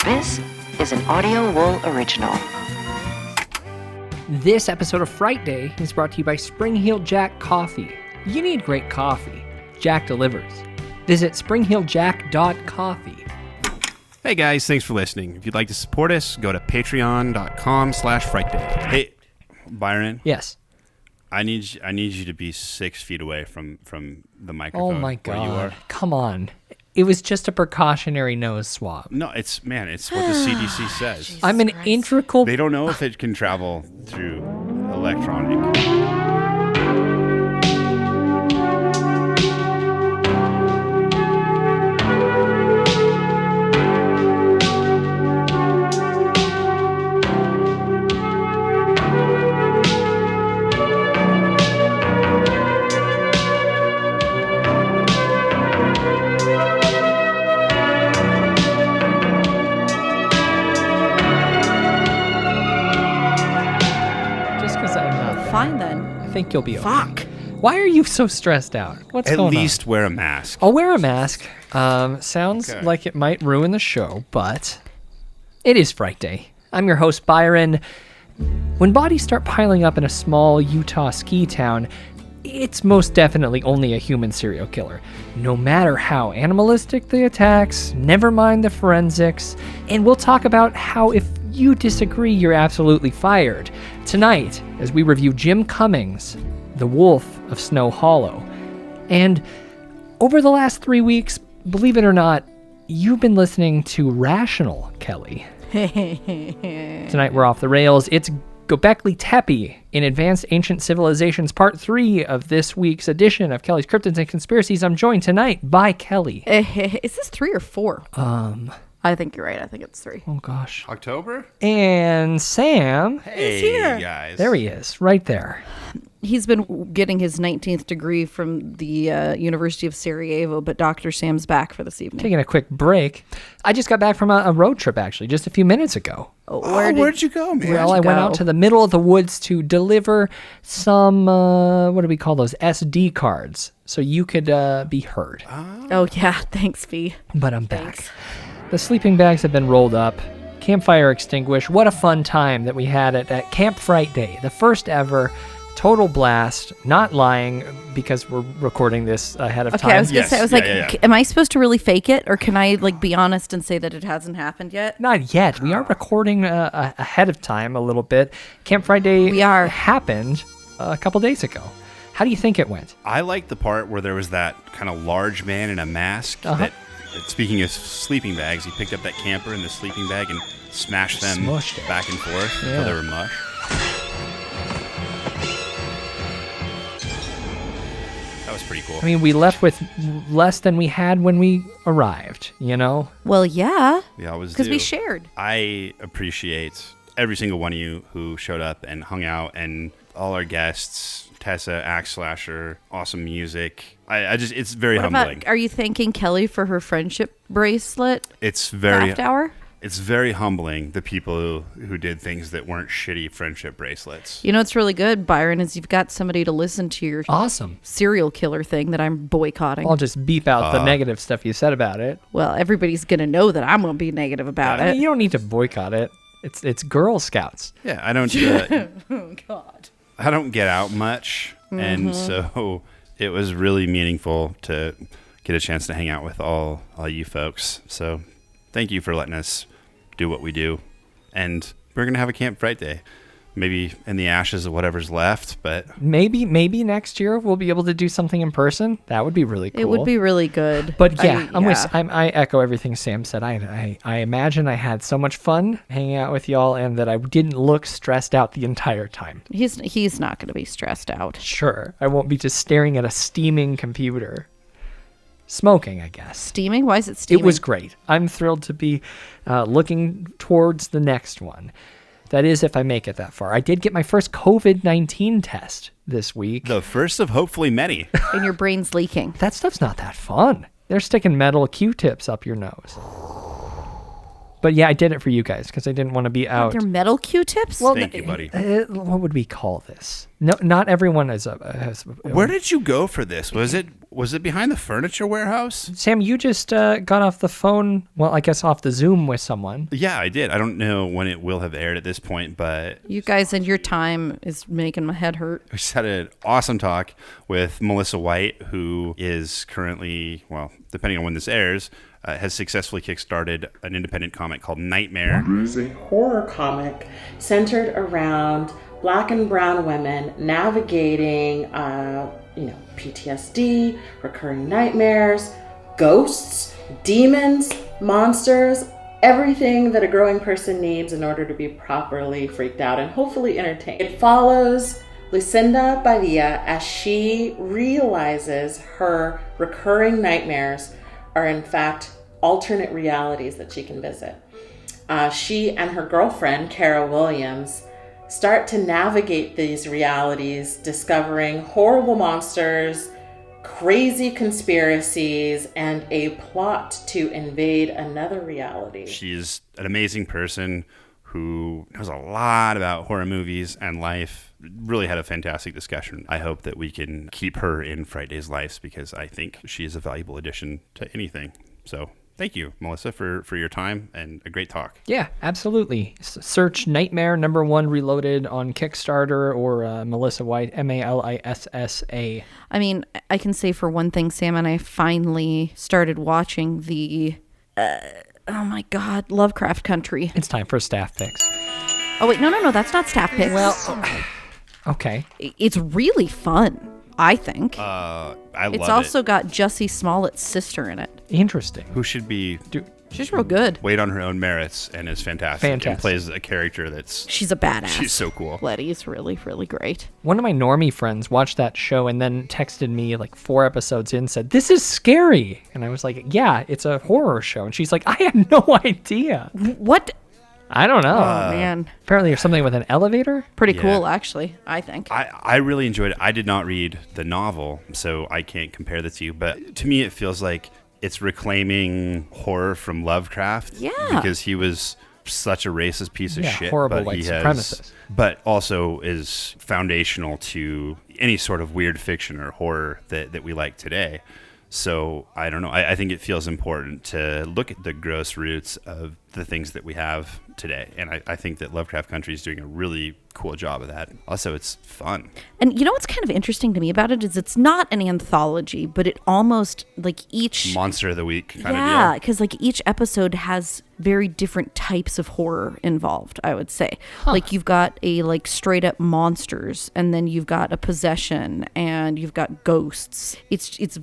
This is an Audio Wool original. This episode of Frightday is brought to you by Spring-Heeled Jack Coffee. You need great coffee. Jack delivers. Visit springhieldjack.coffee. Hey guys, thanks for listening. If you'd like to support us, go to patreon.com/frightday. Hey, Byron. Yes. I need you to be 6 feet away from the microphone. Oh my where you God. are. Come on. It was just a precautionary nose swab. No, it's what the CDC says. I'm an integral... They don't know if it can travel through electronic. Fine then. I think you'll be okay. Fuck. Why are you so stressed out? What's going on? At least wear a mask. I'll wear a mask. Sounds like it might ruin the show, but it is Frightday. I'm your host, Byron. When bodies start piling up in a small Utah ski town, it's most definitely only a human serial killer. No matter how animalistic the attacks, never mind the forensics, and we'll talk about how if you disagree, you're absolutely fired. Tonight, as we review Jim Cummings, The Wolf of Snow Hollow. And over the last 3 weeks, believe it or not, you've been listening to Rational, Kelly. Tonight we're off the rails. It's Göbekli Tepe in Advanced Ancient Civilizations, Part 3 of this week's edition of Kelly's Cryptids and Conspiracies. I'm joined tonight by Kelly. Is this 3 or 4? I think you're right. I think it's 3. Oh, gosh. October? And Sam. Hey, here. guys. There he is, right there. He's been getting his 19th degree from the University of Sarajevo, but Dr. Sam's back for this evening. Taking a quick break. I just got back from a road trip, actually, just a few minutes ago. Where'd you go, man? Well, I went out to the middle of the woods to deliver some, what do we call those, SD cards, so you could be heard. Oh, yeah. Thanks, V. But I'm back. The sleeping bags have been rolled up, campfire extinguished. What a fun time that we had at Camp Frightday, the first ever. Total blast, not lying, because we're recording this ahead of time. Okay, I was going to say, am I supposed to really fake it, or can I be honest and say that it hasn't happened yet? Not yet. We are recording ahead of time a little bit. Camp Frightday happened a couple days ago. How do you think it went? I like the part where there was that kind of large man in a mask that, speaking of sleeping bags, he picked up that camper in the sleeping bag and smashed them back and forth until they were mush. That was pretty cool. I mean, we left with less than we had when we arrived, you know? Well, yeah. We always do. Because we shared. I appreciate every single one of you who showed up and hung out, and all our guests, Tessa, Axe Slasher, awesome music. It's very humbling. Are you thanking Kelly for her friendship bracelet? It's very Craft hour? It's very humbling, the people who did things that weren't shitty friendship bracelets. You know what's really good, Byron, is you've got somebody to listen to your serial killer thing that I'm boycotting. I'll just beep out the negative stuff you said about it. Well, everybody's going to know that I'm going to be negative about it. You don't need to boycott it. It's Girl Scouts. Yeah, I don't... oh, God. I don't get out much, and so it was really meaningful to get a chance to hang out with all you folks. So thank you for letting us do what we do. And we're going to have a Camp Frightday. Maybe in the ashes of whatever's left, but... Maybe next year we'll be able to do something in person. That would be really cool. It would be really good. But I echo everything Sam said. I imagine I had so much fun hanging out with y'all and that I didn't look stressed out the entire time. He's not going to be stressed out. Sure. I won't be just staring at a steaming computer. Smoking, I guess. Steaming? Why is it steaming? It was great. I'm thrilled to be looking towards the next one. That is, if I make it that far. I did get my first COVID-19 test this week. The first of hopefully many. And your brain's leaking. That stuff's not that fun. They're sticking metal Q-tips up your nose. But yeah, I did it for you guys because I didn't want to be out. They're metal Q-tips? Well, thank you, buddy. What would we call this? No, not everyone has. Where did you go for this? Was it Was it behind the furniture warehouse? Sam, you just got off the phone, well, I guess off the Zoom with someone. Yeah, I did. I don't know when it will have aired at this point, but... You guys and your time is making my head hurt. We just had an awesome talk with Melissa White, who is currently, well, depending on when this airs, has successfully kickstarted an independent comic called Nightmare. It's a horror comic centered around Black and brown women navigating, PTSD, recurring nightmares, ghosts, demons, monsters, everything that a growing person needs in order to be properly freaked out and hopefully entertained. It follows Lucinda Badia as she realizes her recurring nightmares are in fact alternate realities that she can visit. She and her girlfriend, Kara Williams, start to navigate these realities, discovering horrible monsters, crazy conspiracies, and a plot to invade another reality. She's an amazing person who knows a lot about horror movies and life. Really had a fantastic discussion. I hope that we can keep her in Frightday's lives because I think she is a valuable addition to anything. So thank you, Melissa, for your time and a great talk. Yeah, absolutely. Search Nightmare #1 Reloaded on Kickstarter or Melissa White, Malissa. I mean, I can say for one thing, Sam and I finally started watching the, oh my God, Lovecraft Country. It's time for staff picks. Oh, wait, no, that's not staff picks. Well, okay. It's really fun, I think. I love it. It's also got Jussie Smollett's sister in it. Interesting. Who should be She's real good. wait on her own merits and is fantastic. And plays a character that's... She's a badass. She's so cool. Letty's really, really great. One of my normie friends watched that show and then texted me like 4 episodes in, said, "This is scary." And I was like, yeah, it's a horror show. And she's like, I had no idea. What? I don't know. Oh, man. Apparently there's something with an elevator. Pretty Yeah. cool, actually, I think. I really enjoyed it. I did not read the novel, so I can't compare the two. But to me, it feels like it's reclaiming horror from Lovecraft. Yeah. Because he was such a racist piece of shit. Horrible but white he supremacist. But also is foundational to any sort of weird fiction or horror that we like today. So I don't know. I think it feels important to look at the gross roots of the things that we have today. And I think that Lovecraft Country is doing a really cool job of that. Also, it's fun. And you know what's kind of interesting to me about it is it's not an anthology, but it almost like each Monster of the Week kind of yeah, deal. because like each episode has very different types of horror involved, I would say. Like you've got a like straight up monsters, and then you've got a possession, and you've got ghosts. It's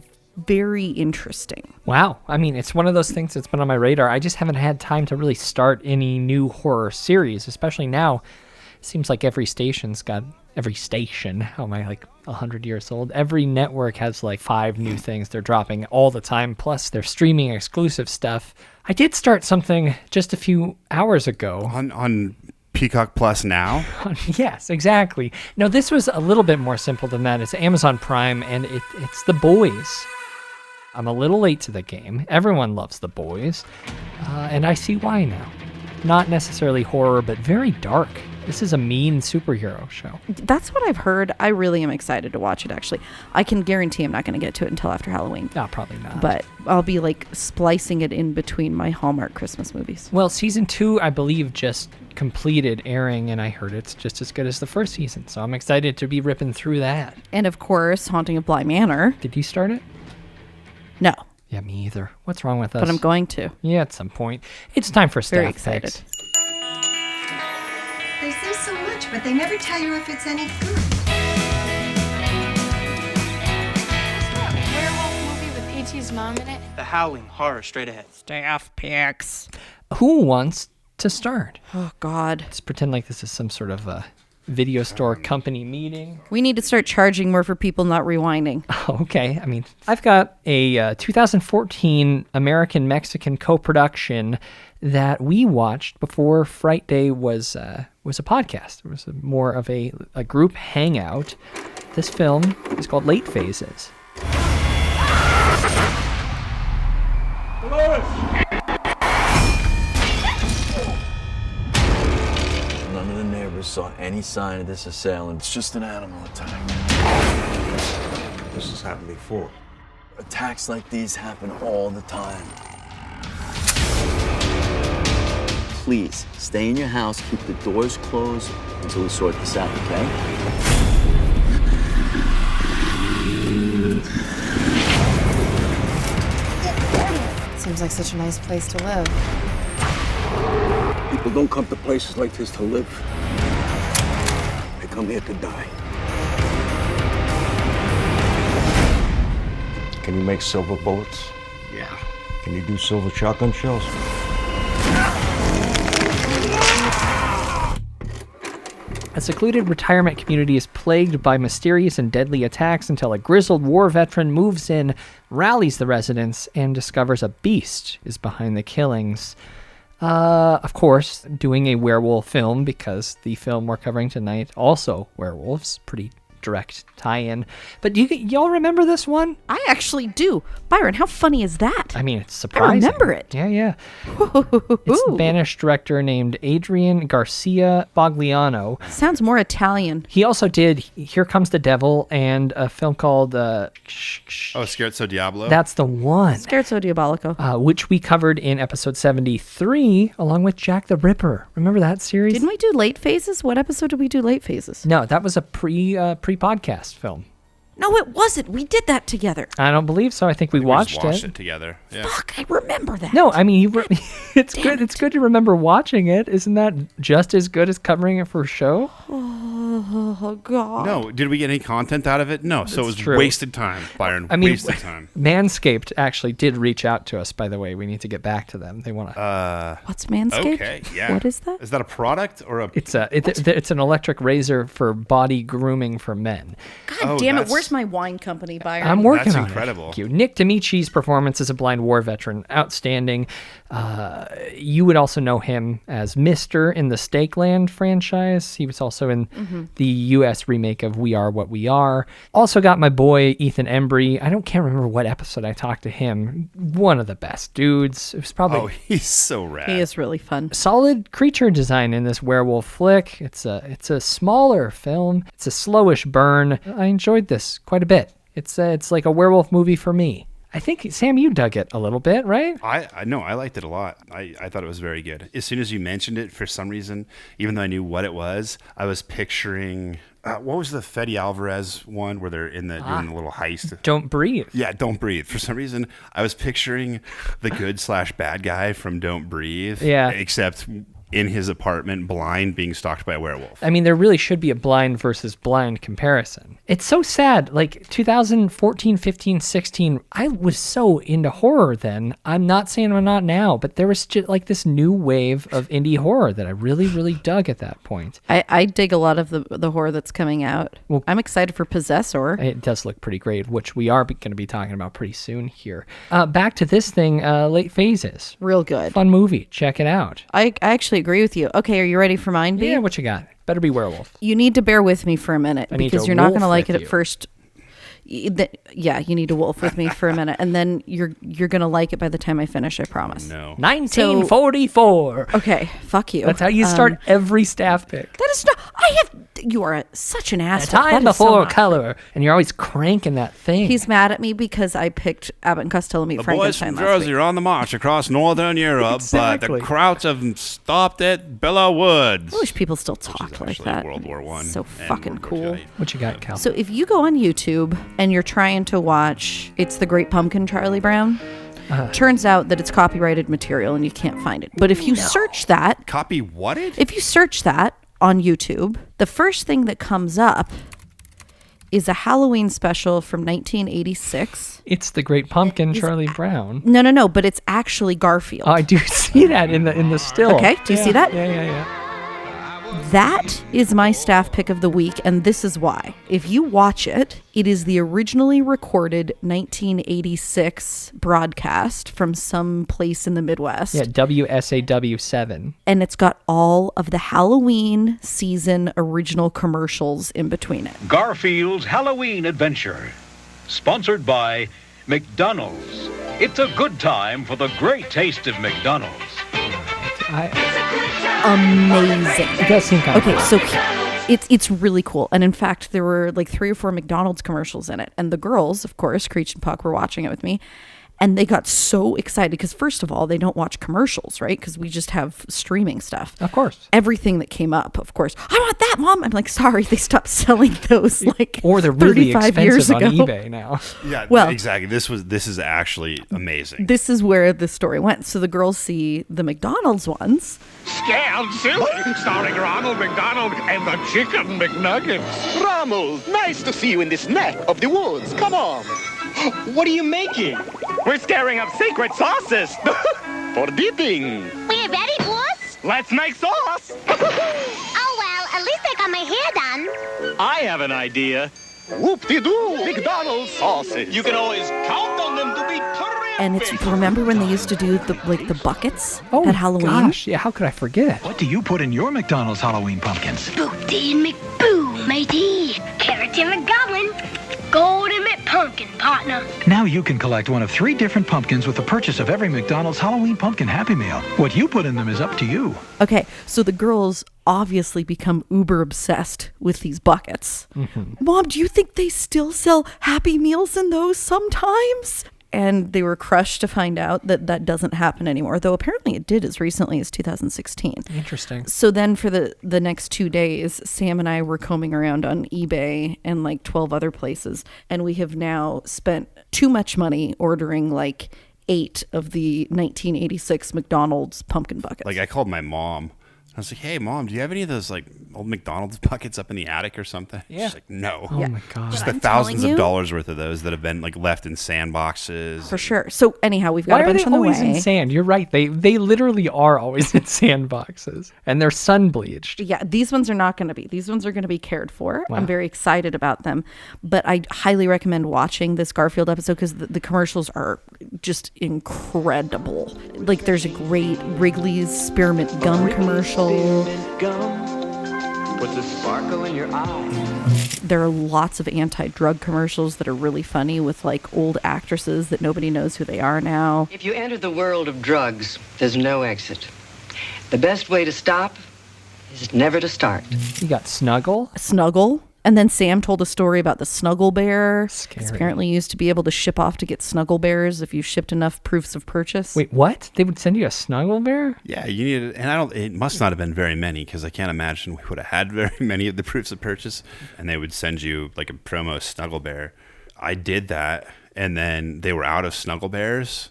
very interesting. Wow. I mean, it's one of those things that's been on my radar. I just haven't had time to really start any new horror series, especially now. Seems like every station, how am I like 100 years old? Every network has like 5 new things they're dropping all the time, plus they're streaming exclusive stuff. I did start something just a few hours ago. On Peacock Plus now? Yes, exactly. No, this was a little bit more simple than that. It's Amazon Prime, and it's The Boys. I'm a little late to the game. Everyone loves The Boys, and I see why now. Not necessarily horror, but very dark. This is a mean superhero show. That's what I've heard. I really am excited to watch it, actually. I can guarantee I'm not going to get to it until after Halloween. No, probably not. But I'll be like splicing it in between my Hallmark Christmas movies. Well, season 2, I believe, just completed airing, and I heard it's just as good as the first season. So I'm excited to be ripping through that. And of course, Haunting of Bly Manor. Did you start it? No. Yeah, me either. What's wrong with us? But I'm going to. Yeah, at some point. It's time for staff Very excited. picks. They say so much, but they never tell you if it's any good. Werewolf movie with P.T.'s mom in it. The Howling, horror straight ahead. Staff picks. Who wants to start? Oh, God. Let's pretend like this is some sort of a video store company meeting. We need to start charging more for people not rewinding. Okay. I mean, I've got a 2014 American-Mexican co-production that we watched before Frightday was a podcast. It was more of a group hangout. This film is called Late Phases. None of the neighbors saw any sign of this assailant. It's just an animal attack. This has happened before. Attacks like these happen all the time. Please, stay in your house, keep the doors closed until we sort this out, okay? Seems like such a nice place to live. People don't come to places like this to live. They come here to die. Can you make silver bullets? Yeah. Can you do silver shotgun shells? A secluded retirement community is plagued by mysterious and deadly attacks until a grizzled war veteran moves in, rallies the residents, and discovers a beast is behind the killings. Of course, doing a werewolf film, because the film we're covering tonight also werewolves. Pretty direct tie-in. But do y'all remember this one? I actually do. Byron, how funny is that? I mean, it's surprising. I remember it. Yeah. It's a Spanish director named Adrian Garcia Bogliano. Sounds more Italian. He also did Here Comes the Devil and a film called Scherzo Diablo. That's the one. Scherzo Diabolico. Which we covered in episode 73 along with Jack the Ripper. Remember that series? Didn't we do Late Phases? What episode did we do Late Phases? No, that was a pre-podcast film. No, it wasn't. We did that together. I don't believe so. I think we watched it together. Yeah. Fuck, I remember that. No, I mean, it's good. It's good to remember watching it. Isn't that just as good as covering it for a show? Oh, God. No, did we get any content out of it? No, so it was true. Wasted time, Byron. I mean, wasted time. Manscaped actually did reach out to us, by the way. We need to get back to them. They want to... What's Manscaped? Okay, yeah. What is that? Is that a product or a... It's an electric razor for body grooming for men. God damn it. Where's my wine company, Byron? I'm working on incredible. it. Thank you. Nick D'Amici's performance as a blind war veteran, outstanding. You would also know him as Mister in the Stakeland franchise. He was also in the U.S. remake of We Are What We Are. Also got my boy Ethan Embry. I can't remember what episode I talked to him. One of the best dudes. It was probably... Oh, he's so rad. He is really fun. Solid creature design in this werewolf flick. It's a smaller film. It's a slowish burn. I enjoyed this quite a bit. It's like a werewolf movie for me. I think, Sam, you dug it a little bit, right? I know. I liked it a lot. I thought it was very good. As soon as you mentioned it, for some reason, even though I knew what it was, I was picturing... what was the Fede Alvarez one where they're doing the little heist? Don't Breathe. Yeah, Don't Breathe. For some reason, I was picturing the good/bad guy from Don't Breathe. Yeah. Except in his apartment, blind, being stalked by a werewolf. I mean, there really should be a blind versus blind comparison. It's so sad. Like 2014, 15, 16, I was so into horror then. I'm not saying I'm not now, but there was just like this new wave of indie horror that I really, really dug at that point. I dig a lot of the horror that's coming out. Well, I'm excited for Possessor. It does look pretty great, which we are going to be talking about pretty soon here. Back to this thing, Late Phases. Real good. Fun movie. Check it out. I actually agree with you. Okay, are you ready for mine, B? Yeah, what you got? Better be werewolf. You need to bear with me for a minute because you're not going to like it at first. Yeah, you need to wolf with me for a minute, and then you're going to like it by the time I finish, I promise. No. 1944. Okay, fuck you. That's how you start every staff pick. That is not... You are such an asshole. A time before color, and you're always cranking that thing. He's mad at me because I picked Abbott and Costello Meet Frankenstein last week. The boys from Jersey are on the march across northern Europe, but the Krauts have stopped at Belleau Woods. I wish people still talk like that. World War I. So fucking cool. What you got, Cal? So if you go on YouTube and you're trying to watch It's the Great Pumpkin, Charlie Brown, turns out that it's copyrighted material and you can't find it. But if you search that... Copy what it? If you search that on YouTube, the first thing that comes up is a Halloween special from 1986. It's the Great Pumpkin, Charlie Brown. No, but it's actually Garfield. Oh, I do see that in the still. Okay, do you see that? Yeah. That is my staff pick of the week, and this is why. If you watch it, it is the originally recorded 1986 broadcast from some place in the Midwest. Yeah, WSAW 7. And it's got all of the Halloween season original commercials in between it. Garfield's Halloween Adventure, sponsored by McDonald's. It's a good time for the great taste of McDonald's. Amazing. It does seem kind of okay, cool. so It's really cool. And in fact, there were like 3 or 4 McDonald's commercials in it. And the girls, of course, Creech and Puck, were watching it with me. And they got so excited because, first of all, they don't watch commercials, right? Because we just have streaming stuff. Of course. Everything that came up, of course. I want that, Mom. I'm like, sorry, they stopped selling those like or they're really 35 years expensive ago. on eBay now. Yeah, well, exactly. This is actually amazing. This is where the story went. So the girls see the McDonald's ones. Scared Silly, starring Ronald McDonald and the Chicken McNuggets. Ronald, nice to see you in this neck of the woods. Come on. What are you making? We're stirring up secret sauces for dipping. We're ready, boss. Let's make sauce. Oh, well, at least I got my hair done. I have an idea. Whoop-de-doo, McDonald's sauces. You can always count on them to be terrific. And it's, remember when they used to do the buckets at Halloween? Gosh, yeah, how could I forget? What do you put in your McDonald's Halloween pumpkins? Boopty McBoo, matey. Carrot and McGoblin. Golden McPumpkin, partner. Now you can collect one of 3 different pumpkins with the purchase of every McDonald's Halloween Pumpkin Happy Meal. What you put in them is up to you. Okay, so the girls obviously become uber obsessed with these buckets. Mm-hmm. Mom, do you think they still sell Happy Meals in those sometimes? And they were crushed to find out that that doesn't happen anymore, though apparently it did as recently as 2016. Interesting. So then for the next 2 days, Sam and I were combing around on eBay and like 12 other places, and we have now spent too much money ordering like 8 of the 1986 McDonald's pumpkin buckets. Like I called my mom. I was like, "Hey, Mom, do you have any of those like old McDonald's buckets up in the attic or something?" Yeah. She's like, "No." Oh my God. Just the thousands of dollars worth of those that have been like left in sandboxes. For sure. So anyhow, we've got a bunch on the way. Why are they always in sand? You're right. They literally are always in sandboxes, and they're sun bleached. Yeah, these ones are not going to be. These ones are going to be cared for. Wow. I'm very excited about them. But I highly recommend watching this Garfield episode because the commercials are just incredible. Like there's a great Wrigley's Spearmint Gum commercial. Puts a sparkle in your eye. There are lots of anti-drug commercials that are really funny with like old actresses that nobody knows who they are now. If you enter the world of drugs, there's no exit. The best way to stop is never to start. You got Snuggle. And then Sam told a story about the Snuggle Bear. Scary. Apparently you used to be able to ship off to get Snuggle Bears if you shipped enough proofs of purchase. Wait, what? They would send you a Snuggle Bear? Yeah, you needed, and it must not have been very many because I can't imagine we would have had very many of the proofs of purchase. And they would send you like a promo Snuggle Bear. I did that, and then they were out of Snuggle Bears.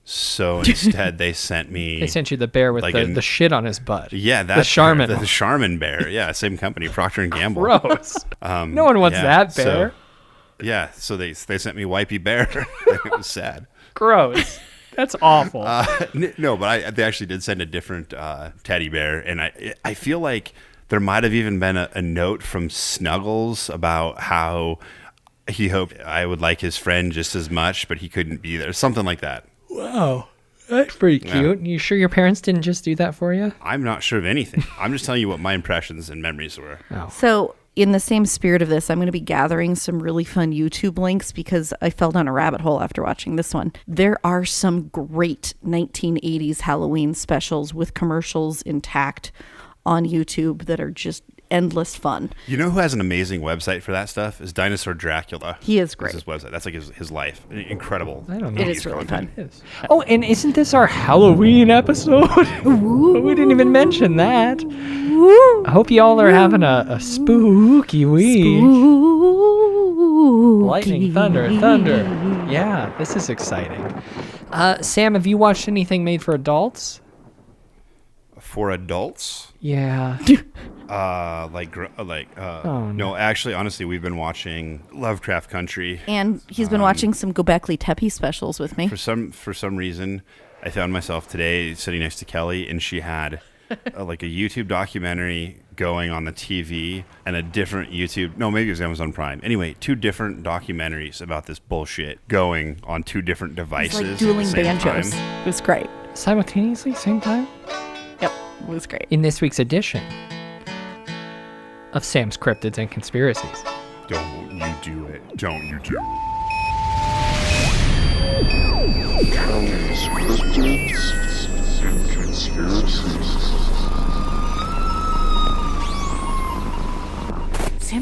So instead, they sent me. They sent you the bear with like the shit on his butt. Yeah, that's the Charmin. The Charmin bear. Yeah, same company, Procter & Gamble. Gross. No one wants that bear. So they sent me Wipey Bear. It was sad. Gross. That's awful. No, but they actually did send a different teddy bear, and I feel like there might have even been a note from Snuggles about how he hoped I would like his friend just as much, but he couldn't be there. Something like that. Wow. That's pretty cute. Yeah. You sure your parents didn't just do that for you? I'm not sure of anything. I'm just telling you what my impressions and memories were. Oh. So in the same spirit of this, I'm going to be gathering some really fun YouTube links because I fell down a rabbit hole after watching this one. There are some great 1980s Halloween specials with commercials intact on YouTube that are just endless fun. You know who has an amazing website for that stuff? Is Dinosaur Dracula. He is great. That's his website. That's like his life. Incredible. I don't know. It is really fun. Oh, and isn't this our Halloween episode? We didn't even mention that. I hope y'all are having a spooky week. Lightning, thunder. Yeah, this is exciting. Sam, have you watched anything made for adults? For adults? Yeah. No, actually, honestly, we've been watching Lovecraft Country. And he's been watching some Gobekli Tepe specials with me. For some reason, I found myself today sitting next to Kelly, and she had like a YouTube documentary going on the TV and a different YouTube. No, maybe it was Amazon Prime. Anyway, 2 different documentaries about this bullshit going on 2 different devices. It's like dueling at the same banjos. time. It was great. Simultaneously, same time? Yep, it was great. In this week's edition of Sam's Cryptids and Conspiracies. Don't you do it. Don't you do it. Cummings, cryptids and conspiracies.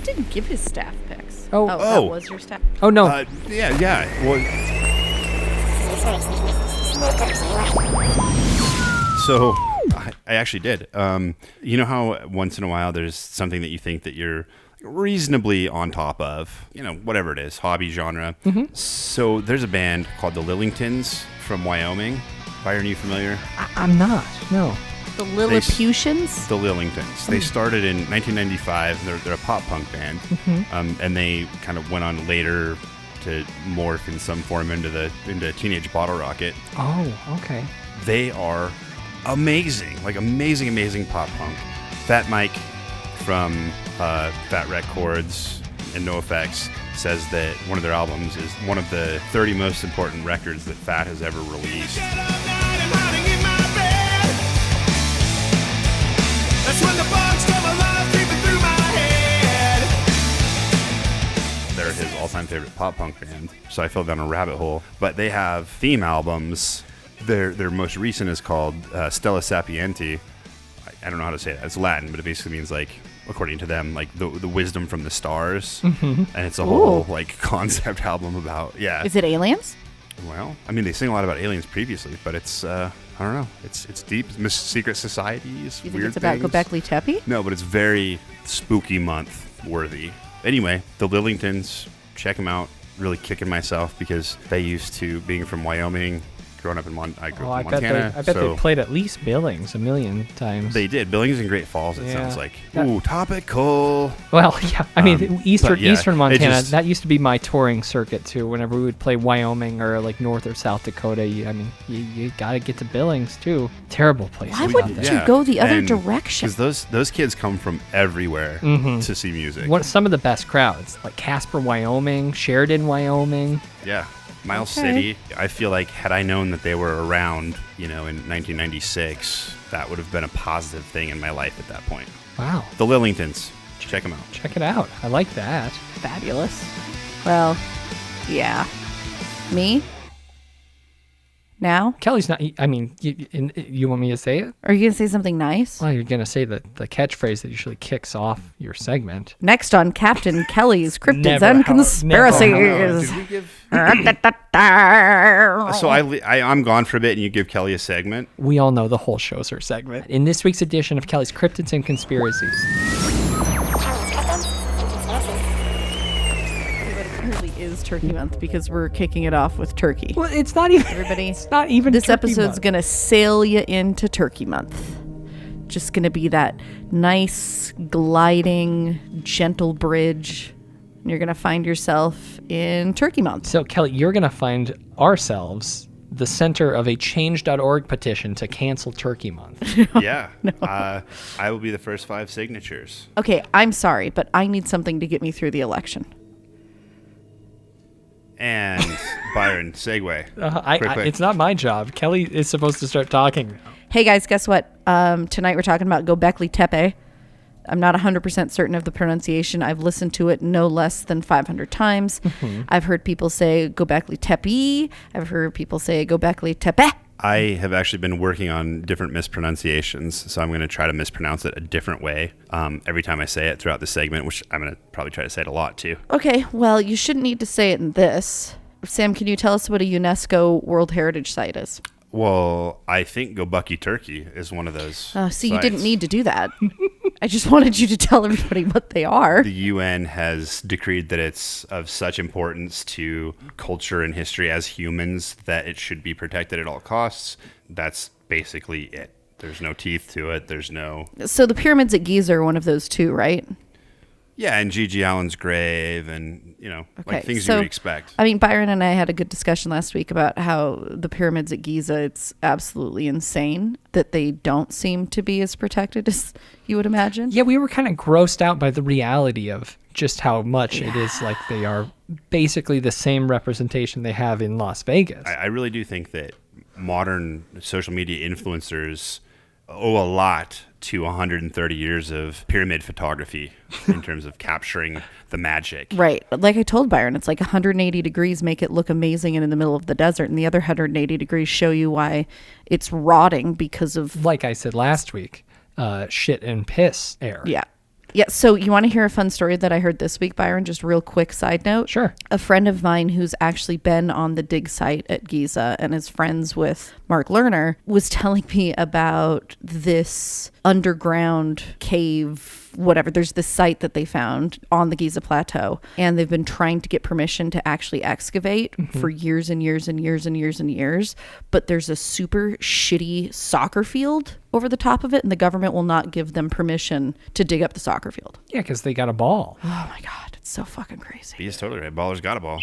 didn't give his staff picks. Oh. That was your staff? Oh, no. Yeah. Well, so I actually did. You know how once in a while there's something that you think that you're reasonably on top of, whatever it is, hobby genre. Mm-hmm. So there's a band called the Lillingtons from Wyoming. Byron, are you familiar? I'm not, no. The Lilliputians? The Lillingtons. They started in 1995. They're a pop punk band. Mm-hmm. And they kind of went on later to morph in some form into Teenage Bottle Rocket. Oh, okay. They are amazing, amazing pop punk. Fat Mike from Fat Records and No Effects says that one of their albums is one of the 30 most important records that Fat has ever released. They're his all-time favorite pop punk band, so I fell down a rabbit hole. But they have theme albums. Their most recent is called Stella Sapienti. I don't know how to say that. It's Latin, but it basically means according to them, the wisdom from the stars. Mm-hmm. And it's a whole concept album about Is it aliens? Well, I mean, they sing a lot about aliens previously, but it's I don't know. It's deep. Secret societies. You think weird it's about things. Göbekli Tepe? No, but it's very spooky month worthy. Anyway, the Lillingtons, check them out. Really kicking myself because they used to, being from Wyoming, growing up in Montana. I bet they played at least Billings a million times. They did. Billings and Great Falls, it sounds like. Ooh, topical. Well, yeah. I mean, Eastern Montana, just, that used to be my touring circuit, too. Whenever we would play Wyoming or, North or South Dakota, you got to get to Billings, too. Terrible place. Why wouldn't you go the other direction? Because those kids come from everywhere to see music. Some of the best crowds, like Casper, Wyoming, Sheridan, Wyoming. Yeah. Miles City, I feel like had I known that they were around, in 1996, that would have been a positive thing in my life at that point. Wow. The Lillingtons. Check them out. Check it out. I like that. Fabulous. Well, yeah. Me? Now? Kelly's not, I mean, you want me to say it? Are you going to say something nice? Well, you're going to say the catchphrase that usually kicks off your segment. Next on Captain Kelly's Cryptids and Conspiracies. Did we give... So I'm gone for a bit and you give Kelly a segment? We all know the whole show's her segment. In this week's edition of Kelly's Cryptids and Conspiracies. Is Turkey Month because we're kicking it off with turkey. Well, it's not even. Everybody, it's not even. This turkey episode's month. Gonna sail you into Turkey Month. Just gonna be that nice, gliding, gentle bridge. And you're gonna find yourself in Turkey Month. So, Kelly, you're gonna find ourselves the center of a change.org petition to cancel Turkey Month. Yeah. No. I will be the first 5 signatures. Okay, I'm sorry, but I need something to get me through the election. And Byron, segue. It's not my job. Kelly is supposed to start talking now. Hey guys, guess what? Tonight we're talking about Göbekli Tepe. I'm not 100% certain of the pronunciation. I've listened to it no less than 500 times. Mm-hmm. I've heard people say Göbekli Tepe. I've heard people say Göbekli Tepe. I have actually been working on different mispronunciations, so I'm going to try to mispronounce it a different way every time I say it throughout the segment, which I'm going to probably try to say it a lot too. Okay, well, you shouldn't need to say it in this. Sam, can you tell us what a UNESCO World Heritage Site is? Well, I think Göbekli Turkey is one of those sites. You didn't need to do that. I just wanted you to tell everybody what they are. The UN has decreed that it's of such importance to culture and history as humans that it should be protected at all costs. That's basically it. There's no teeth to it. There's no... So the pyramids at Giza are one of those too, right? Yeah, and Gigi Allen's grave and, things you would expect. I mean, Byron and I had a good discussion last week about how the pyramids at Giza, it's absolutely insane that they don't seem to be as protected as you would imagine. Yeah, we were kind of grossed out by the reality of just how much it is like they are basically the same representation they have in Las Vegas. I really do think that modern social media influencers owe a lot to 130 years of pyramid photography in terms of capturing the magic. Right. Like I told Byron, it's like 180 degrees make it look amazing and in the middle of the desert, and the other 180 degrees show you why it's rotting because of... Like I said last week, shit and piss air. Yeah. Yeah, so you want to hear a fun story that I heard this week, Byron? Just real quick side note. Sure. A friend of mine who's actually been on the dig site at Giza and is friends with Mark Lerner was telling me about this underground cave, whatever. There's this site that they found on the Giza Plateau, and they've been trying to get permission to actually excavate for years and years and years and years and years. But there's a super shitty soccer field over the top of it, and the government will not give them permission to dig up the soccer field. Yeah, because they got a ball. Oh my God, it's so fucking crazy. He's totally right. Baller's got a ball.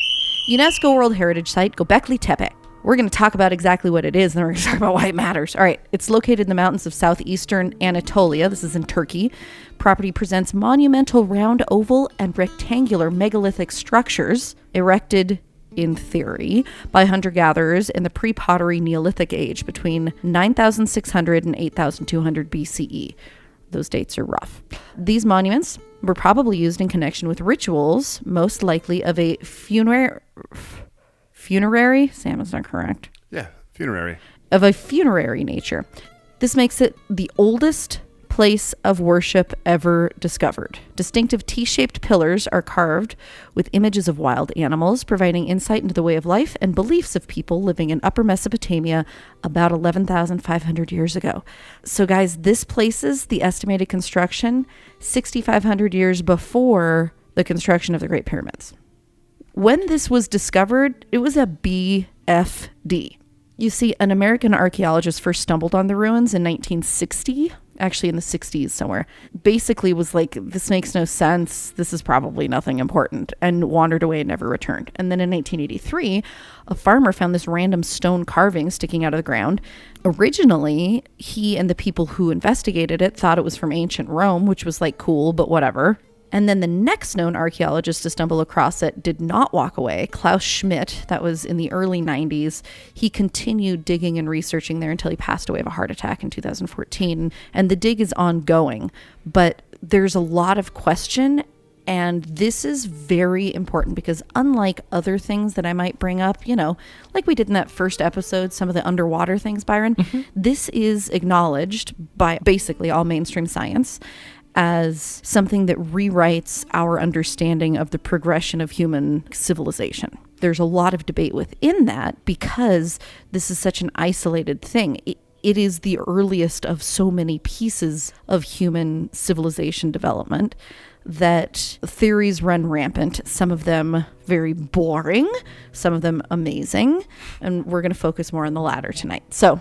UNESCO World Heritage Site, Göbekli Tepe. We're going to talk about exactly what it is, and then we're going to talk about why it matters. All right, it's located in the mountains of southeastern Anatolia. This is in Turkey. Property presents monumental round, oval, and rectangular megalithic structures erected, in theory, by hunter-gatherers in the pre-pottery Neolithic age between 9,600 and 8,200 BCE. Those dates are rough. These monuments were probably used in connection with rituals, most likely of a funerary. Sam is not correct. Yeah, funerary. Of a funerary nature. This makes it the oldest place of worship ever discovered. Distinctive T-shaped pillars are carved with images of wild animals, providing insight into the way of life and beliefs of people living in Upper Mesopotamia about 11,500 years ago. So guys, this places the estimated construction 6,500 years before the construction of the Great Pyramids. When this was discovered, it was a BFD. You see, an American archaeologist first stumbled on the ruins in 1960, actually in the 60s somewhere. Basically was like, this makes no sense. This is probably nothing important, and wandered away and never returned. And then in 1983, a farmer found this random stone carving sticking out of the ground. Originally, he and the people who investigated it thought it was from ancient Rome, which was like cool, but whatever. And then the next known archaeologist to stumble across it did not walk away. Klaus Schmidt, that was in the early 90s. He continued digging and researching there until he passed away of a heart attack in 2014. And the dig is ongoing, but there's a lot of question. And this is very important because unlike other things that I might bring up, you know, like we did in that first episode, some of the underwater things, Byron, this is acknowledged by basically all mainstream science as something that rewrites our understanding of the progression of human civilization. There's a lot of debate within that because this is such an isolated thing. It is the earliest of so many pieces of human civilization development that theories run rampant, some of them very boring, some of them amazing, and we're going to focus more on the latter tonight. So,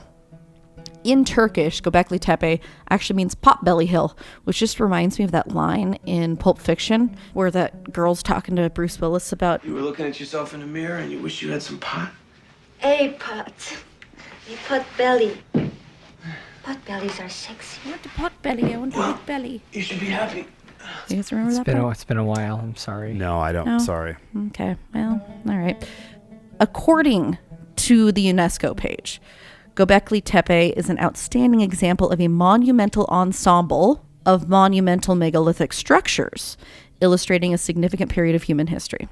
in Turkish, Göbekli Tepe actually means potbelly hill, which just reminds me of that line in Pulp Fiction where that girl's talking to Bruce Willis about... You were looking at yourself in the mirror and you wish you had some pot? Hey, pot. Hey, pot belly. Pot bellies are sexy. I want a pot belly. I want a big belly. You should be happy. You guys remember that part? It's been a while. I'm sorry. No, I don't. No? Sorry. Okay. Well, all right. According to the UNESCO page, Göbekli Tepe is an outstanding example of a monumental ensemble of monumental megalithic structures, illustrating a significant period of human history.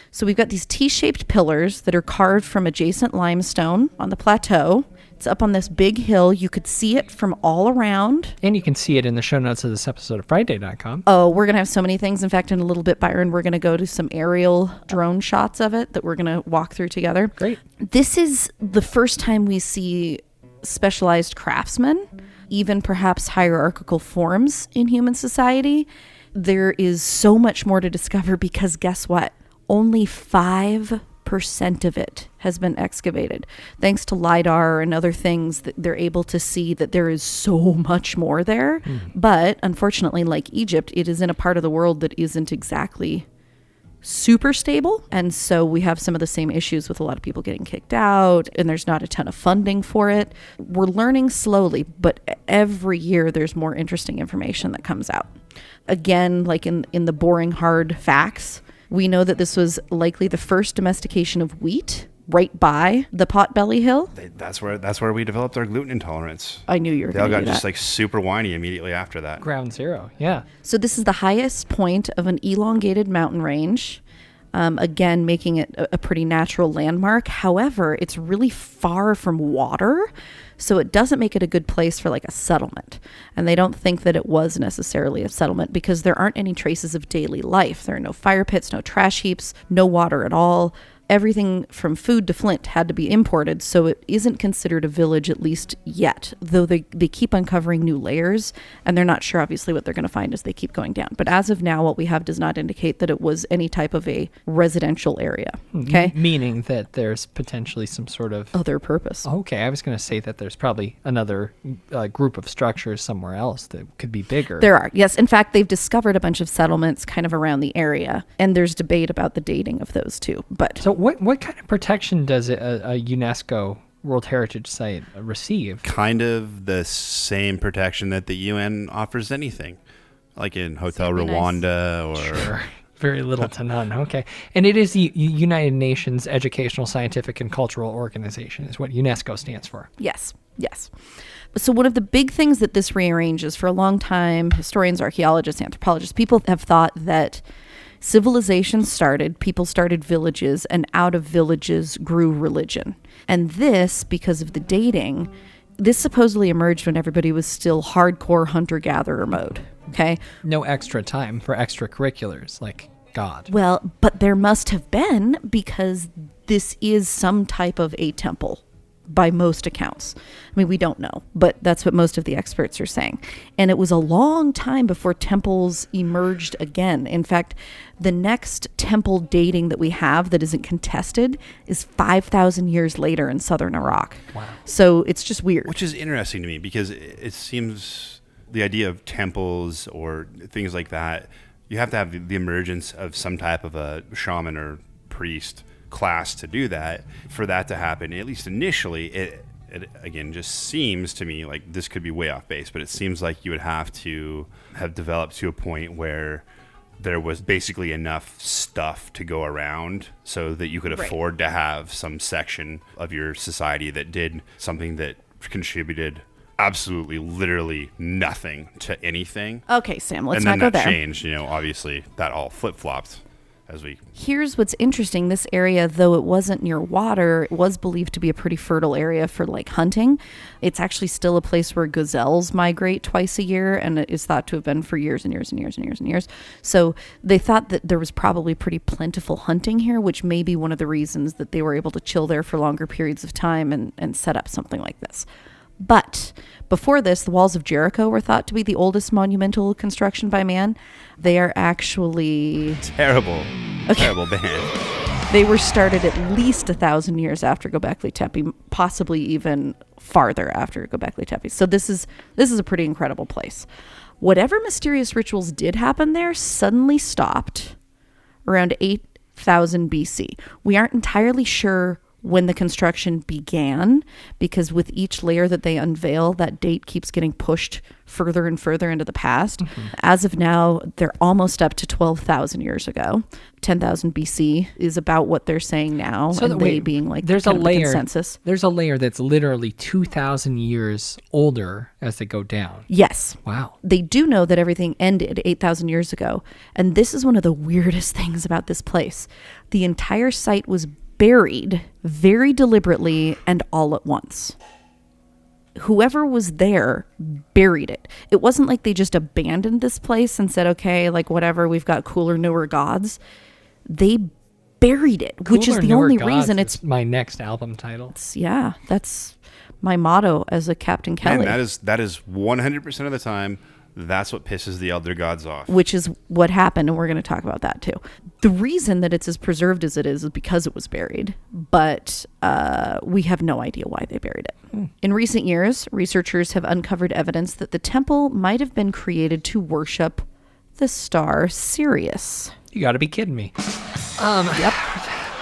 So we've got these T-shaped pillars that are carved from adjacent limestone on the plateau. It's up on this big hill. You could see it from all around. And you can see it in the show notes of this episode of Frightday.com. Oh, we're going to have so many things. In fact, in a little bit, Byron, we're going to go to some aerial drone shots of it that we're going to walk through together. Great. This is the first time we see specialized craftsmen, even perhaps hierarchical forms in human society. There is so much more to discover because guess what? Only 5% of it has been excavated. Thanks to LiDAR and other things, that they're able to see that there is so much more there. But unfortunately, like Egypt, it is in a part of the world that isn't exactly super stable. And so we have some of the same issues with a lot of people getting kicked out, and there's not a ton of funding for it. We're learning slowly, but every year there's more interesting information that comes out. Again, like in the boring hard facts, we know that this was likely the first domestication of wheat right by the Potbelly Hill. That's where we developed our gluten intolerance. I knew you were going to do that. They all got just like super whiny immediately after that. Ground zero, yeah. So this is the highest point of an elongated mountain range again, making it a pretty natural landmark. However, it's really far from water, so it doesn't make it a good place for like a settlement. And they don't think that it was necessarily a settlement because there aren't any traces of daily life. There are no fire pits, no trash heaps, no water at all. Everything from food to flint had to be imported, so it isn't considered a village, at least yet, though they keep uncovering new layers, and they're not sure, obviously, what they're going to find as they keep going down. But as of now, what we have does not indicate that it was any type of a residential area, okay? Meaning that there's potentially some sort of... other purpose. Okay, I was going to say that there's probably another group of structures somewhere else that could be bigger. There are, yes. In fact, they've discovered a bunch of settlements kind of around the area, and there's debate about the dating of those too, but... So what kind of protection does a UNESCO World Heritage Site receive? Kind of the same protection that the UN offers anything, like in Hotel Rwanda or... Sure. Very little to none. Okay. And it is the United Nations Educational, Scientific, and Cultural Organization is what UNESCO stands for. Yes. Yes. So one of the big things that this rearranges for a long time, historians, archaeologists, anthropologists, people have thought that civilization started, people started villages, and out of villages grew religion. And this, because of the dating, this supposedly emerged when everybody was still hardcore hunter-gatherer mode, okay? No extra time for extracurriculars like God. Well, but there must have been, because this is some type of a temple by most accounts. I mean, we don't know, but that's what most of the experts are saying. And it was a long time before temples emerged again. In fact, the next temple dating that we have that isn't contested is 5,000 years later in southern Iraq. Wow. So it's just weird. Which is interesting to me because it seems the idea of temples or things like that, you have to have the emergence of some type of a shaman or priest class to do that. For that to happen, at least initially, it again just seems to me like this could be way off base, but it seems like you would have to have developed to a point where there was basically enough stuff to go around so that you could afford to have some section of your society that did something that contributed absolutely literally nothing to anything. Okay, Sam, let's not go there. And then that changed, obviously that all flip-flopped. Here's what's interesting. This area, though it wasn't near water, it was believed to be a pretty fertile area for like hunting. It's actually still a place where gazelles migrate twice a year, and it is thought to have been for years and years and years and years and years. So they thought that there was probably pretty plentiful hunting here, which may be one of the reasons that they were able to chill there for longer periods of time and set up something like this. But before this, the walls of Jericho were thought to be the oldest monumental construction by man. They are actually... Terrible band. They were started at least 1,000 years after Göbekli Tepe, possibly even farther after Göbekli Tepe. So this is a pretty incredible place. Whatever mysterious rituals did happen there suddenly stopped around 8,000 BC. We aren't entirely sure when the construction began, because with each layer that they unveil, that date keeps getting pushed further and further into the past. Mm-hmm. As of now, they're almost up to 12,000 years ago. 10,000 BC is about what they're saying now, so and they being like there's a layer, the consensus. There's a layer that's literally 2,000 years older as they go down. Yes. Wow. They do know that everything ended 8,000 years ago, and this is one of the weirdest things about this place. The entire site was buried very deliberately and all at once. Whoever was there buried it. It wasn't like they just abandoned this place and said, okay, like whatever, we've got cooler, newer gods. They buried it, which is the only reason it's my next album title. Yeah, that's my motto as a Captain Kelly. Man, that is 100% of the time. That's what pisses the elder gods off. Which is what happened, and we're going to talk about that too. The reason that it's as preserved as it is because it was buried, but we have no idea why they buried it. In recent years, researchers have uncovered evidence that the temple might have been created to worship the star Sirius. You got to be kidding me. Yep.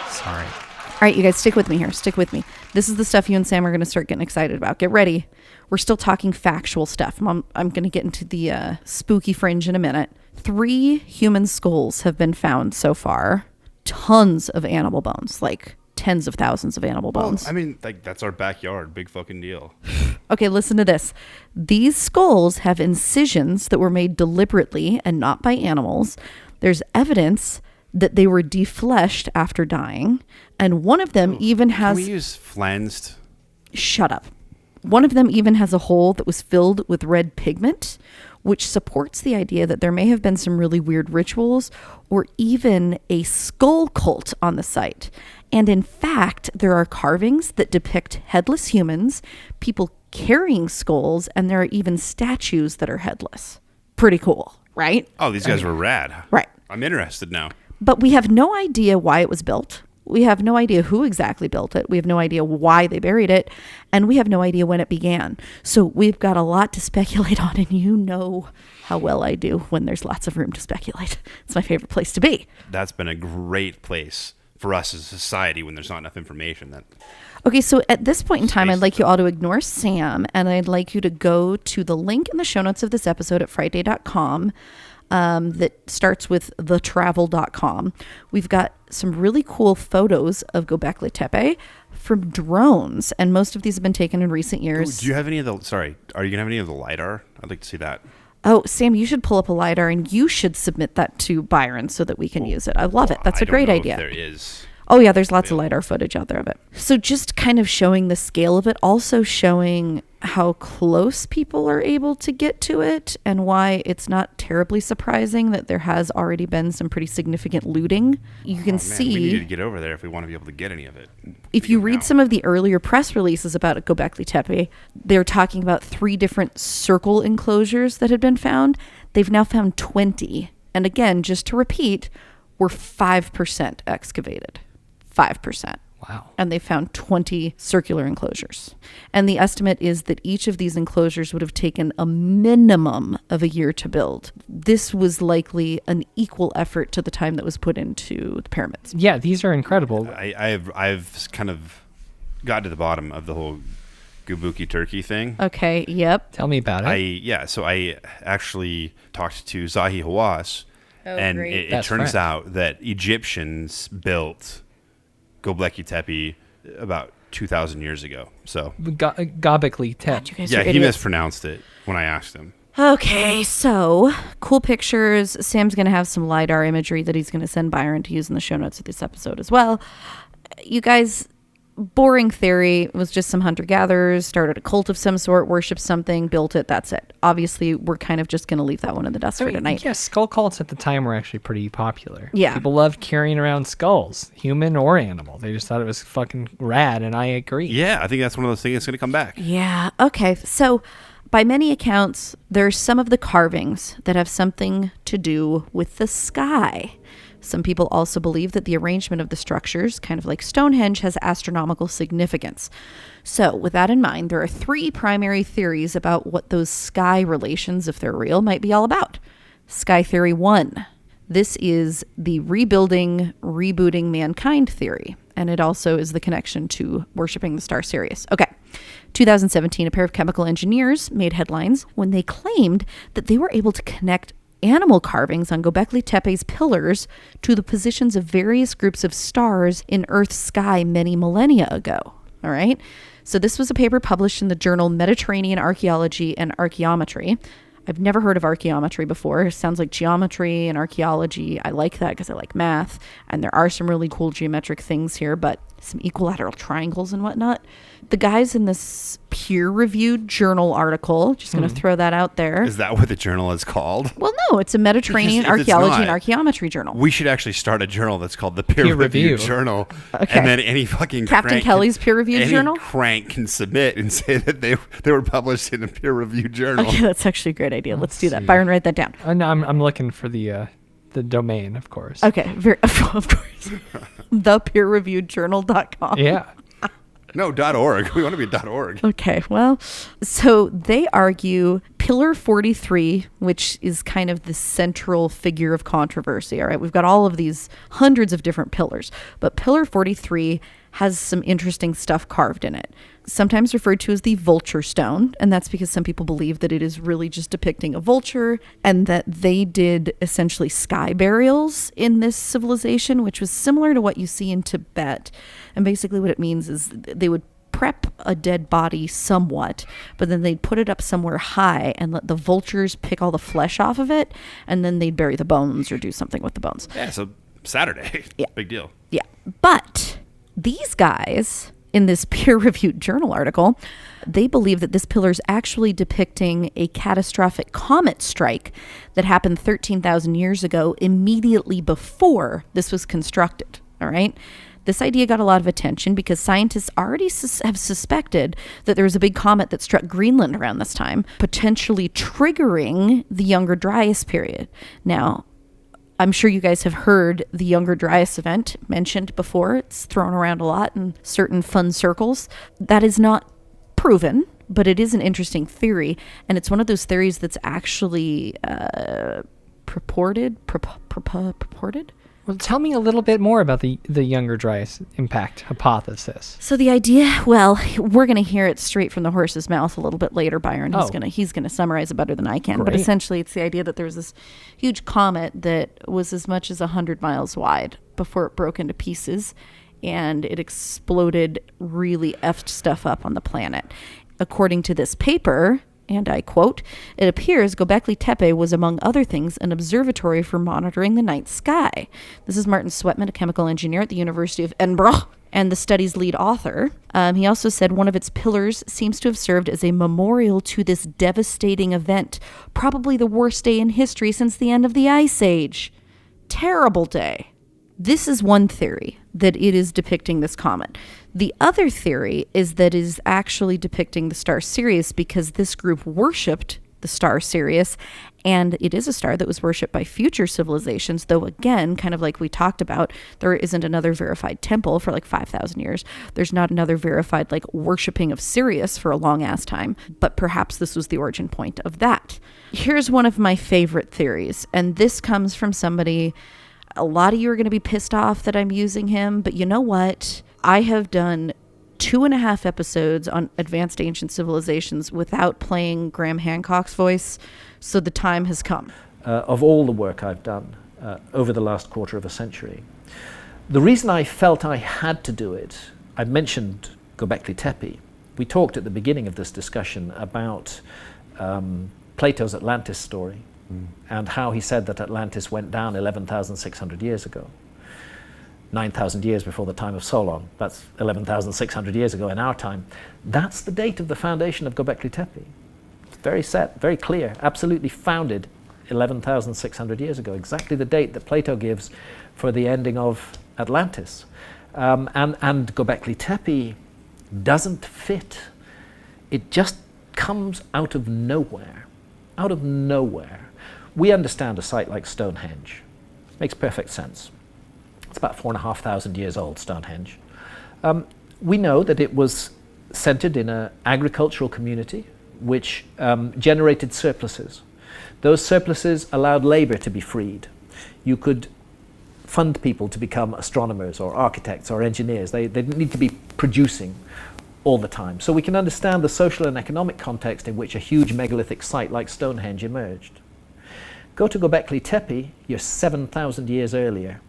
Sorry. All right, you guys, stick with me here. Stick with me. This is the stuff you and Sam are going to start getting excited about. Get ready. We're still talking factual stuff. I'm going to get into the spooky fringe in a minute. 3 human skulls have been found so far. Tons of animal bones, like tens of thousands of animal bones. Well, I mean, like that's our backyard. Big fucking deal. Okay, listen to this. These skulls have incisions that were made deliberately and not by animals. There's evidence that they were defleshed after dying. And one of them even has... Can we use flensed? Shut up. One of them even has a hole that was filled with red pigment, which supports the idea that there may have been some really weird rituals or even a skull cult on the site. And in fact, there are carvings that depict headless humans, people carrying skulls, and there are even statues that are headless. Pretty cool, right? Oh, these guys were rad. Right. I'm interested now. But we have no idea why it was built. We have no idea who exactly built it. We have no idea why they buried it. And we have no idea when it began. So we've got a lot to speculate on. And you know how well I do when there's lots of room to speculate. It's my favorite place to be. That's been a great place for us as a society when there's not enough information. Okay, so at this point in time, I'd like you all to ignore Sam. And I'd like you to go to the link in the show notes of this episode at frightday.com. That starts with thetravel.com. We've got some really cool photos of Göbekli Tepe from drones, and most of these have been taken in recent years. Ooh, do you have any of the, sorry, are you going to have any of the LiDAR? I'd like to see that. Oh, Sam, you should pull up a LiDAR, and you should submit that to Byron so that we can use it. I love it. That's a great idea. If there is. Oh, yeah, there's lots of LiDAR footage out there of it. So just kind of showing the scale of it, also showing how close people are able to get to it and why it's not terribly surprising that there has already been some pretty significant looting. You can see... We need to get over there if we want to be able to get any of it. If you read some of the earlier press releases about Göbekli Tepe, they're talking about 3 different circle enclosures that had been found. They've now found 20. And again, just to repeat, we're 5% excavated. 5%. Wow. And they found 20 circular enclosures. And the estimate is that each of these enclosures would have taken a minimum of a year to build. This was likely an equal effort to the time that was put into the pyramids. Yeah, these are incredible. I've kind of got to the bottom of the whole Göbekli Turkey thing. Okay, yep. Tell me about it. So I actually talked to Zahi Hawass, and it turns out that Egyptians built Göbekli Tepe about 2,000 years ago. So Göbekli Tepe. Yeah, he mispronounced it when I asked him. Okay, so cool pictures. Sam's going to have some LiDAR imagery that he's going to send Byron to use in the show notes of this episode as well. You guys, boring theory. It was just some hunter-gatherers, started a cult of some sort, worshipped something, built it, that's it. Obviously, we're kind of just going to leave that one in the dust for tonight. Yeah, skull cults at the time were actually pretty popular. Yeah. People loved carrying around skulls, human or animal. They just thought it was fucking rad, and I agree. Yeah, I think that's one of those things that's going to come back. Yeah, okay. So, by many accounts, there's some of the carvings that have something to do with the sky. Some people also believe that the arrangement of the structures, kind of like Stonehenge, has astronomical significance. So, with that in mind, there are 3 primary theories about what those sky relations, if they're real, might be all about. Sky Theory 1. This is the rebuilding, rebooting mankind theory. And it also is the connection to worshiping the star Sirius. Okay. 2017, a pair of chemical engineers made headlines when they claimed that they were able to connect animal carvings on Göbekli Tepe's pillars to the positions of various groups of stars in Earth's sky many millennia ago. All right. So this was a paper published in the journal Mediterranean Archaeology and Archaeometry. I've never heard of archaeometry before. It sounds like geometry and archaeology. I like that because I like math. And there are some really cool geometric things here, but some equilateral triangles and whatnot. The guys in this peer-reviewed journal article, just going to throw that out there. Is that what the journal is called? Well, no, it's a Mediterranean Archaeology and Archaeometry journal. We should actually start a journal that's called the peer-reviewed journal. Okay. And then any fucking Captain Kelly's peer-reviewed journal? Any crank can submit and say that they were published in a peer-reviewed journal. Okay, that's actually a great idea. Let's do that. Byron, write that down. No, I'm looking for the domain, of course. Okay, of course. Thepeerreviewedjournal.com. Yeah. No, .org. We want to be .org. Okay, well, so they argue Pillar 43, which is kind of the central figure of controversy, all right? We've got all of these hundreds of different pillars, but Pillar 43 has some interesting stuff carved in it. Sometimes referred to as the vulture stone, and that's because some people believe that it is really just depicting a vulture and that they did essentially sky burials in this civilization, which was similar to what you see in Tibet. And basically what it means is they would prep a dead body somewhat, but then they'd put it up somewhere high and let the vultures pick all the flesh off of it, and then they'd bury the bones or do something with the bones. Yeah, so Saturday. Yeah. Big deal. Yeah. But these guys in this peer-reviewed journal article, they believe that this pillar is actually depicting a catastrophic comet strike that happened 13,000 years ago, immediately before this was constructed. All right. This idea got a lot of attention because scientists already have suspected that there was a big comet that struck Greenland around this time, potentially triggering the Younger Dryas period. Now, I'm sure you guys have heard the Younger Dryas event mentioned before. It's thrown around a lot in certain fun circles. That is not proven, but it is an interesting theory. And it's one of those theories that's actually purported? Well, tell me a little bit more about the Younger Dryas impact hypothesis. So the idea, well, we're going to hear it straight from the horse's mouth a little bit later, Byron. He's going to summarize it better than I can. Great. But essentially, it's the idea that there was this huge comet that was as much as 100 miles wide before it broke into pieces, and it exploded, really effed stuff up on the planet. According to this paper, and I quote, "It appears Göbekli Tepe was, among other things, an observatory for monitoring the night sky." This is Martin Sweatman, a chemical engineer at the University of Edinburgh, and the study's lead author. He also said one of its pillars seems to have served as a memorial to this devastating event, probably the worst day in history since the end of the Ice Age. Terrible day. This is one theory, that it is depicting this comet. The other theory is that it is actually depicting the star Sirius because this group worshipped the star Sirius, and it is a star that was worshipped by future civilizations, though again, kind of like we talked about, there isn't another verified temple for like 5,000 years. There's not another verified like worshipping of Sirius for a long ass time, but perhaps this was the origin point of that. Here's one of my favorite theories, and this comes from somebody. A lot of you are going to be pissed off that I'm using him, but you know what? I have done 2.5 episodes on advanced ancient civilizations without playing Graham Hancock's voice, so the time has come. Of all the work I've done over the last quarter of a century, the reason I felt I had to do it, I mentioned Göbekli Tepe. We talked at the beginning of this discussion about Plato's Atlantis story. And how he said that Atlantis went down 11,600 years ago. 9,000 years before the time of Solon. That's 11,600 years ago in our time. That's the date of the foundation of Göbekli Tepe. It's very set, very clear, absolutely founded 11,600 years ago. Exactly the date that Plato gives for the ending of Atlantis. And Göbekli Tepe doesn't fit. It just comes out of nowhere. Out of nowhere. We understand a site like Stonehenge. Makes perfect sense. It's about 4,500 years old, Stonehenge. We know that it was centered in an agricultural community which generated surpluses. Those surpluses allowed labor to be freed. You could fund people to become astronomers or architects or engineers. They didn't need to be producing all the time. So we can understand the social and economic context in which a huge megalithic site like Stonehenge emerged. Go to Göbekli Tepe, you're 7,000 years earlier.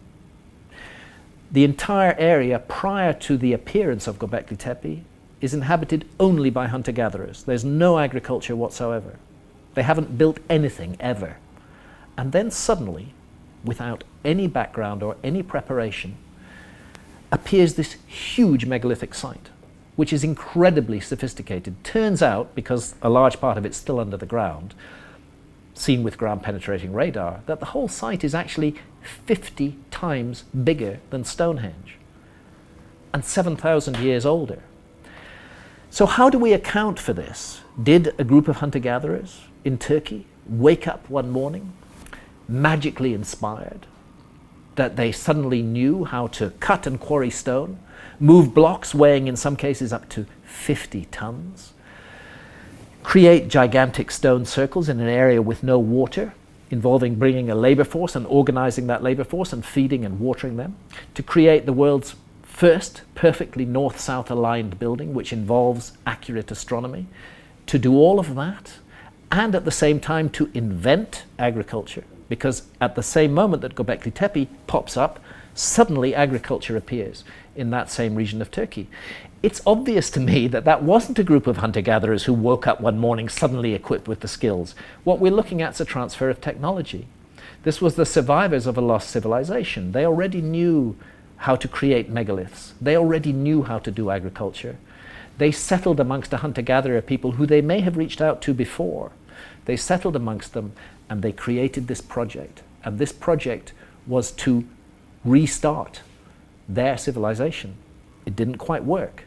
The entire area prior to the appearance of Göbekli Tepe is inhabited only by hunter-gatherers. There's no agriculture whatsoever. They haven't built anything ever. And then suddenly, without any background or any preparation, appears this huge megalithic site, which is incredibly sophisticated. Turns out, because a large part of it's still under the ground, seen with ground-penetrating radar, that the whole site is actually 50 times bigger than Stonehenge and 7,000 years older. So how do we account for this? Did a group of hunter-gatherers in Turkey wake up one morning, magically inspired, that they suddenly knew how to cut and quarry stone, move blocks weighing in some cases up to 50 tons, create gigantic stone circles in an area with no water, involving bringing a labor force and organizing that labor force and feeding and watering them, to create the world's first perfectly north-south aligned building, which involves accurate astronomy, to do all of that, and at the same time to invent agriculture, because at the same moment that Göbekli Tepe pops up, suddenly agriculture appears in that same region of Turkey. It's obvious to me that that wasn't a group of hunter-gatherers who woke up one morning suddenly equipped with the skills. What we're looking at is a transfer of technology. This was the survivors of a lost civilization. They already knew how to create megaliths. They already knew how to do agriculture. They settled amongst a hunter-gatherer people who they may have reached out to before. They settled amongst them and they created this project. And this project was to restart their civilization. It didn't quite work,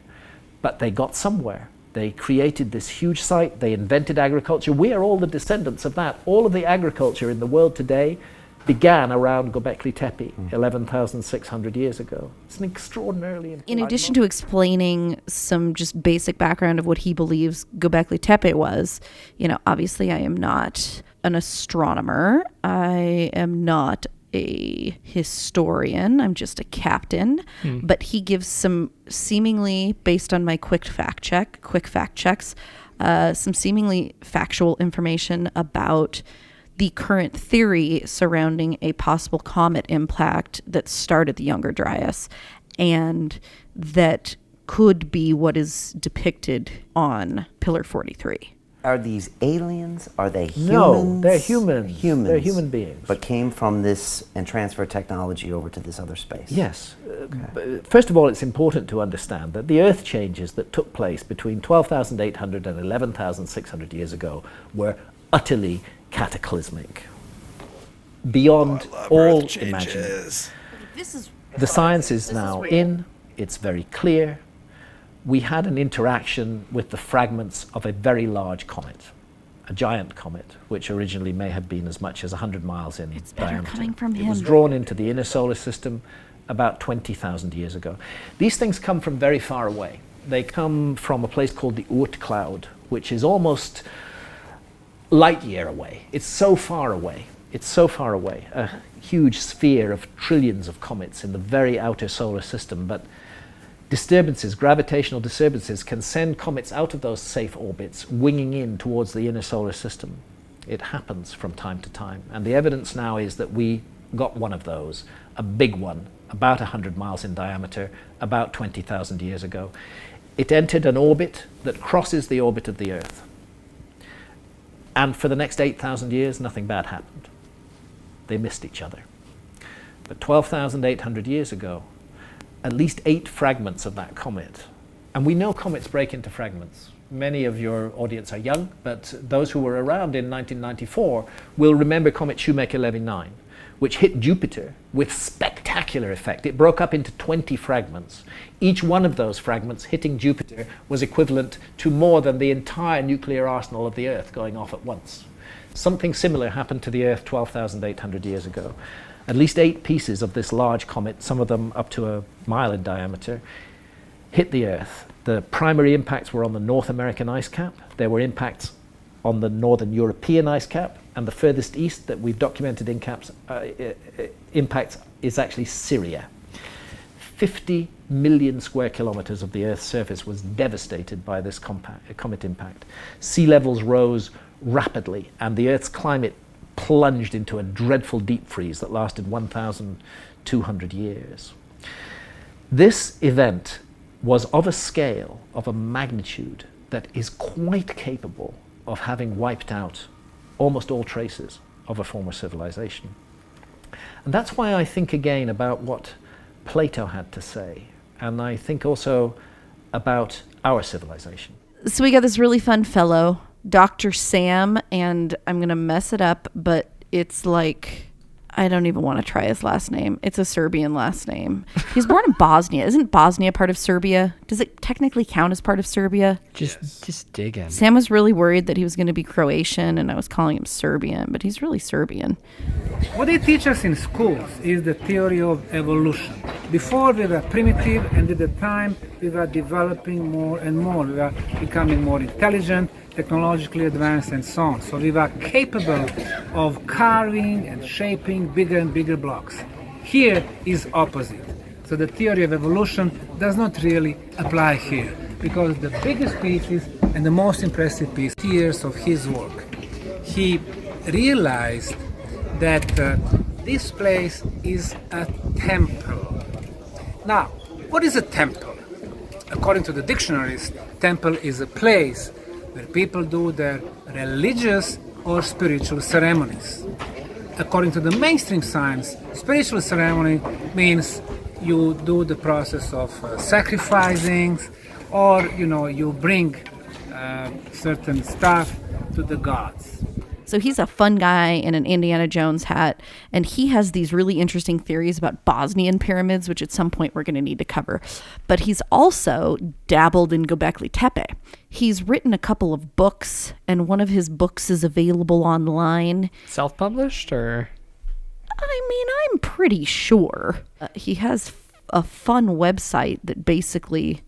but they got somewhere. They created this huge site. They invented agriculture. We are all the descendants of that. All of the agriculture in the world today began around Göbekli Tepe 11,600 years ago. It's an extraordinarily... In addition to explaining some just basic background of what he believes Göbekli Tepe was, obviously I am not an astronomer. I am not a historian. I'm just a captain. But he gives some seemingly, based on my quick fact checks, some seemingly factual information about the current theory surrounding a possible comet impact that started the Younger Dryas and that could be what is depicted on Pillar 43. Are these aliens? Are they humans? No, they're humans. They're human beings. But came from this and transferred technology over to this other space? Yes. Okay. First of all, it's important to understand that the Earth changes that took place between 12,800 and 11,600 years ago were utterly cataclysmic, beyond all imagining. The science is now in, it's very clear. We had an interaction with the fragments of a very large comet, a giant comet, which originally may have been as much as 100 miles in diameter. Coming from him. It was drawn into the inner solar system about 20,000 years ago. These things come from very far away. They come from a place called the Oort cloud, which is almost light year away. It's so far away. It's so far away. A huge sphere of trillions of comets in the very outer solar system. But disturbances, gravitational disturbances, can send comets out of those safe orbits, winging in towards the inner solar system. It happens from time to time. And the evidence now is that we got one of those, a big one, about 100 miles in diameter, about 20,000 years ago. It entered an orbit that crosses the orbit of the Earth. And for the next 8,000 years, nothing bad happened. They missed each other. But 12,800 years ago, at least 8 fragments of that comet, and we know comets break into fragments. Many of your audience are young, but those who were around in 1994 will remember comet Shoemaker-Levy 9, which hit Jupiter with spectacular effect. It broke up into 20 fragments. Each one of those fragments hitting Jupiter was equivalent to more than the entire nuclear arsenal of the Earth going off at once. Something similar happened to the Earth 12,800 years ago. At least 8 pieces of this large comet, some of them up to a mile in diameter, hit the Earth. The primary impacts were on the North American ice cap. There were impacts on the Northern European ice cap, and the furthest east that we've documented impacts is actually Syria. 50 million square kilometers of the Earth's surface was devastated by this comet impact. Sea levels rose rapidly, and the Earth's climate plunged into a dreadful deep freeze that lasted 1,200 years. This event was of a scale, of a magnitude, that is quite capable of having wiped out almost all traces of a former civilization. And that's why I think again about what Plato had to say, and I think also about our civilization. So we got this really fun fellow, Dr. Sam, and I'm going to mess it up, but it's like, I don't even want to try his last name. It's a Serbian last name. He's born in Bosnia. Isn't Bosnia part of Serbia? Does it technically count as part of Serbia? Just dig in. Sam was really worried that he was going to be Croatian, and I was calling him Serbian, but he's really Serbian. What they teach us in schools is the theory of evolution. Before we were primitive, and with the time we were developing more and more. We were becoming more intelligent, technologically advanced, and so on. So we were capable of carving and shaping bigger and bigger blocks. Here is opposite. So the theory of evolution does not really apply here, because the biggest pieces and the most impressive piece, years of his work, he realized that this place is a temple. Now, what is a temple? According to the dictionaries, temple is a place where people do their religious or spiritual ceremonies. according to the mainstream science, spiritual ceremony means you do the process of sacrificing, or you bring certain stuff to the gods. So he's a fun guy in an Indiana Jones hat, and he has these really interesting theories about Bosnian pyramids, which at some point we're going to need to cover. But he's also dabbled in Göbekli Tepe. He's written a couple of books, and one of his books is available online. Self-published, or? I mean, I'm pretty sure. He has a fun website that basically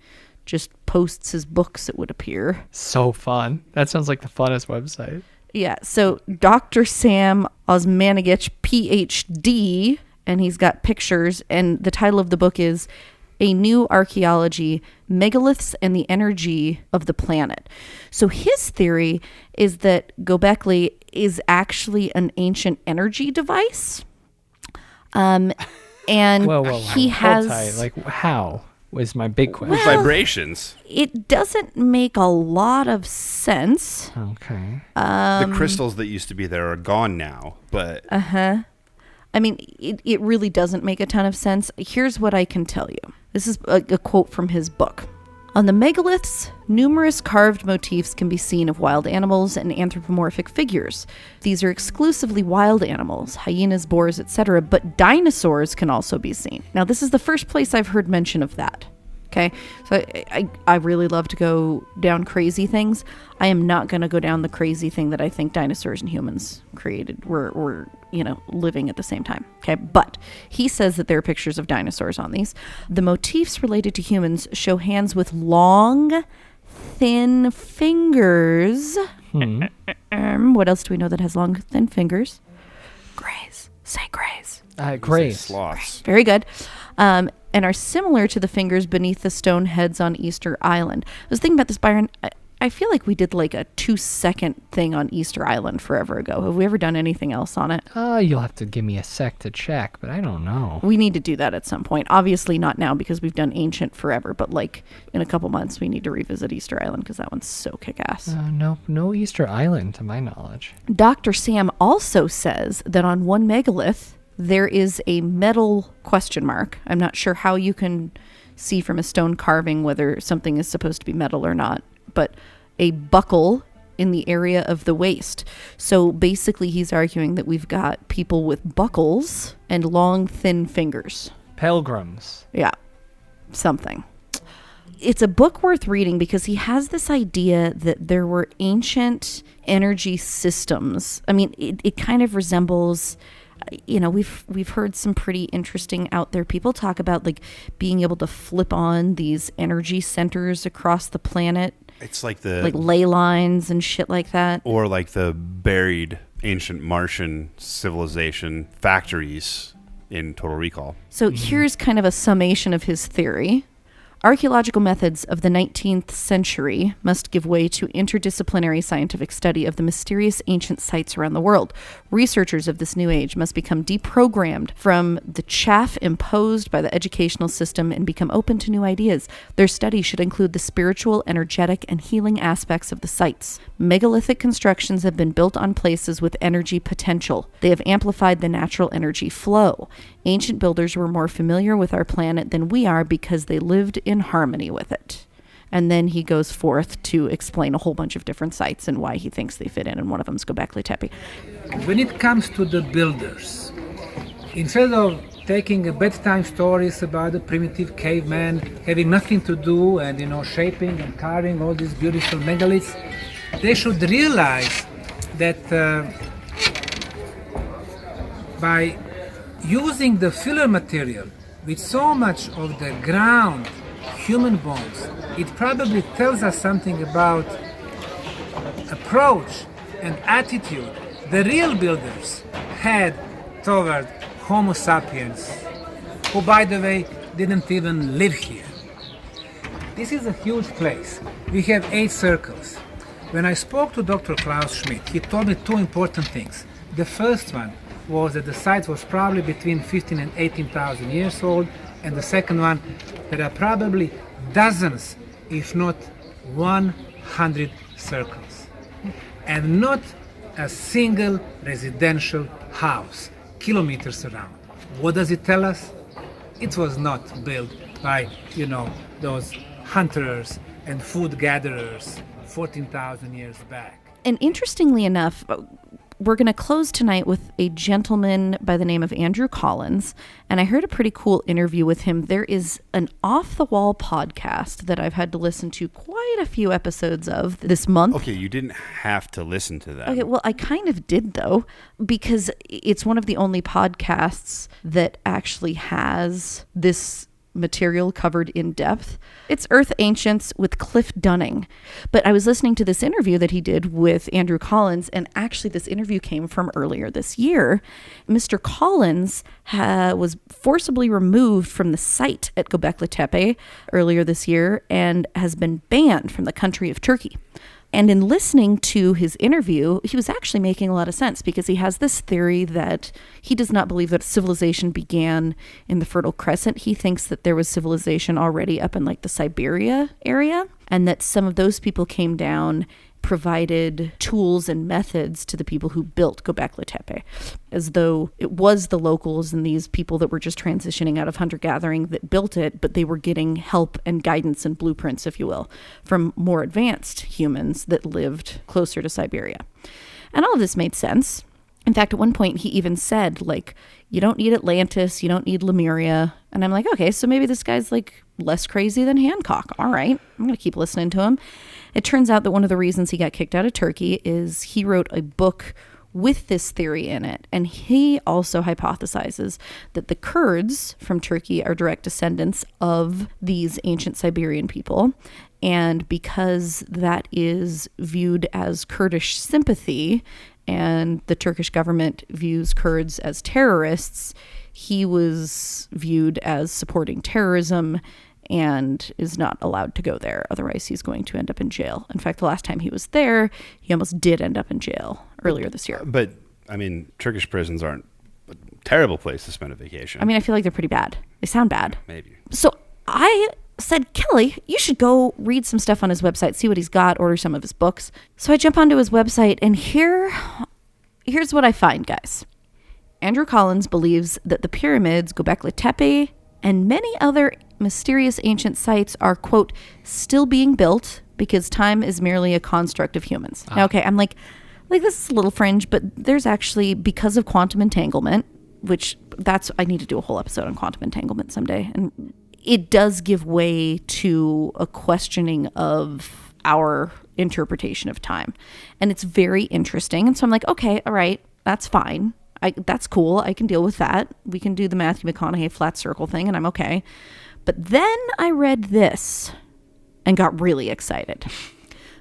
just posts his books, it would appear. So fun. That sounds like the funnest website. Yeah, so Dr. Sam Osmanagic, PhD, and he's got pictures, and the title of the book is A New Archaeology, Megaliths and the Energy of the Planet. So his theory is that Göbekli is actually an ancient energy device. And Whoa. he Hold has... tight. Like, how? Was my big question. With vibrations. It doesn't make a lot of sense. Okay. The crystals that used to be there are gone now, but... I mean, it really doesn't make a ton of sense. Here's what I can tell you. This is a quote from his book. On the megaliths, numerous carved motifs can be seen of wild animals and anthropomorphic figures. These are exclusively wild animals, hyenas, boars, etc., but dinosaurs can also be seen. Now, this is the first place I've heard mention of that. Okay, so I really love to go down crazy things. I am not going to go down the crazy thing that I think dinosaurs and humans created were living at the same time. Okay, but he says that there are pictures of dinosaurs on these. The motifs related to humans show hands with long, thin fingers. What else do we know that has long, thin fingers? Grays. Say grays. Grays. Sloths. Very good. And are similar to the fingers beneath the stone heads on Easter Island. I was thinking about this, Byron. I feel like we did like a 2-second thing on Easter Island forever ago. Have we ever done anything else on it? You'll have to give me a sec to check, but I don't know. We need to do that at some point. Obviously not now because we've done ancient forever, but like in a couple months we need to revisit Easter Island because that one's so kick-ass. No Easter Island to my knowledge. Dr. Sam also says that on one megalith, there is a metal question mark. I'm not sure how you can see from a stone carving whether something is supposed to be metal or not, but a buckle in the area of the waist. So basically he's arguing that we've got people with buckles and long, thin fingers. Pilgrims. Yeah, something. It's a book worth reading because he has this idea that there were ancient energy systems. I mean, it kind of resembles... we've heard some pretty interesting out there people talk about like being able to flip on these energy centers across the planet. It's like ley lines and shit like that. Or like the buried ancient Martian civilization factories in Total Recall. So here's kind of a summation of his theory. Archaeological methods of the 19th century must give way to interdisciplinary scientific study of the mysterious ancient sites around the world. Researchers of this new age must become deprogrammed from the chaff imposed by the educational system and become open to new ideas. Their study should include the spiritual, energetic, and healing aspects of the sites. Megalithic constructions have been built on places with energy potential. They have amplified the natural energy flow. Ancient builders were more familiar with our planet than we are because they lived in harmony with it. And then he goes forth to explain a whole bunch of different sites and why he thinks they fit in, and one of them is Göbekli Tepe. When it comes to the builders, instead of taking bedtime stories about the primitive caveman having nothing to do and shaping and carving all these beautiful megaliths, they should realize that by using the filler material with so much of the ground human bones, it probably tells us something about approach and attitude the real builders had toward Homo sapiens, who, by the way, didn't even live here. This is a huge place. We have 8 circles. When I spoke to Dr. Klaus Schmidt, he told me 2 important things. The first one was that the site was probably between 15 and 18,000 years old, and the second one, there are probably dozens, if not 100 circles. And not a single residential house, kilometers around. What does it tell us? It was not built by, those hunters and food gatherers 14,000 years back. And interestingly enough, we're going to close tonight with a gentleman by the name of Andrew Collins, and I heard a pretty cool interview with him. There is an off-the-wall podcast that I've had to listen to quite a few episodes of this month. Okay, you didn't have to listen to that. Okay, well, I kind of did, though, because it's one of the only podcasts that actually has this material covered in depth. It's Earth Ancients with Cliff Dunning. But I was listening to this interview that he did with Andrew Collins, and actually this interview came from earlier this year. Mr. Collins was forcibly removed from the site at Göbekli Tepe earlier this year and has been banned from the country of Turkey. And in listening to his interview, he was actually making a lot of sense, because he has this theory that he does not believe that civilization began in the Fertile Crescent. He thinks that there was civilization already up in like the Siberia area, and that some of those people came down, provided tools and methods to the people who built Göbekli Tepe, as though it was the locals and these people that were just transitioning out of hunter-gathering that built it, but they were getting help and guidance and blueprints, if you will, from more advanced humans that lived closer to Siberia. And all of this made sense. In fact, at one point he even said, like, you don't need Atlantis, you don't need Lemuria. And I'm like, okay, so maybe this guy's like less crazy than Hancock. All right, I'm going to keep listening to him. It turns out that one of the reasons he got kicked out of Turkey is he wrote a book with this theory in it. And he also hypothesizes that the Kurds from Turkey are direct descendants of these ancient Siberian people. And because that is viewed as Kurdish sympathy, and the Turkish government views Kurds as terrorists, he was viewed as supporting terrorism and is not allowed to go there. Otherwise, he's going to end up in jail. In fact, the last time he was there, he almost did end up in jail earlier this year. But, I mean, Turkish prisons aren't a terrible place to spend a vacation. I mean, I feel like they're pretty bad. They sound bad. Maybe. So I said, Kelly, you should go read some stuff on his website, see what he's got, order some of his books. So I jump onto his website, and here's what I find, guys. Andrew Collins believes that the pyramids, Göbekli Tepe, and many other mysterious ancient sites are, quote, still being built because time is merely a construct of humans. Now, okay, I'm like this is a little fringe, but there's actually, because of quantum entanglement, which I need to do a whole episode on quantum entanglement someday, and it does give way to a questioning of our interpretation of time. And it's very interesting. And so I'm like, okay, all right, that's fine. That's cool. I can deal with that. We can do the Matthew McConaughey flat circle thing, and I'm okay. But then I read this and got really excited.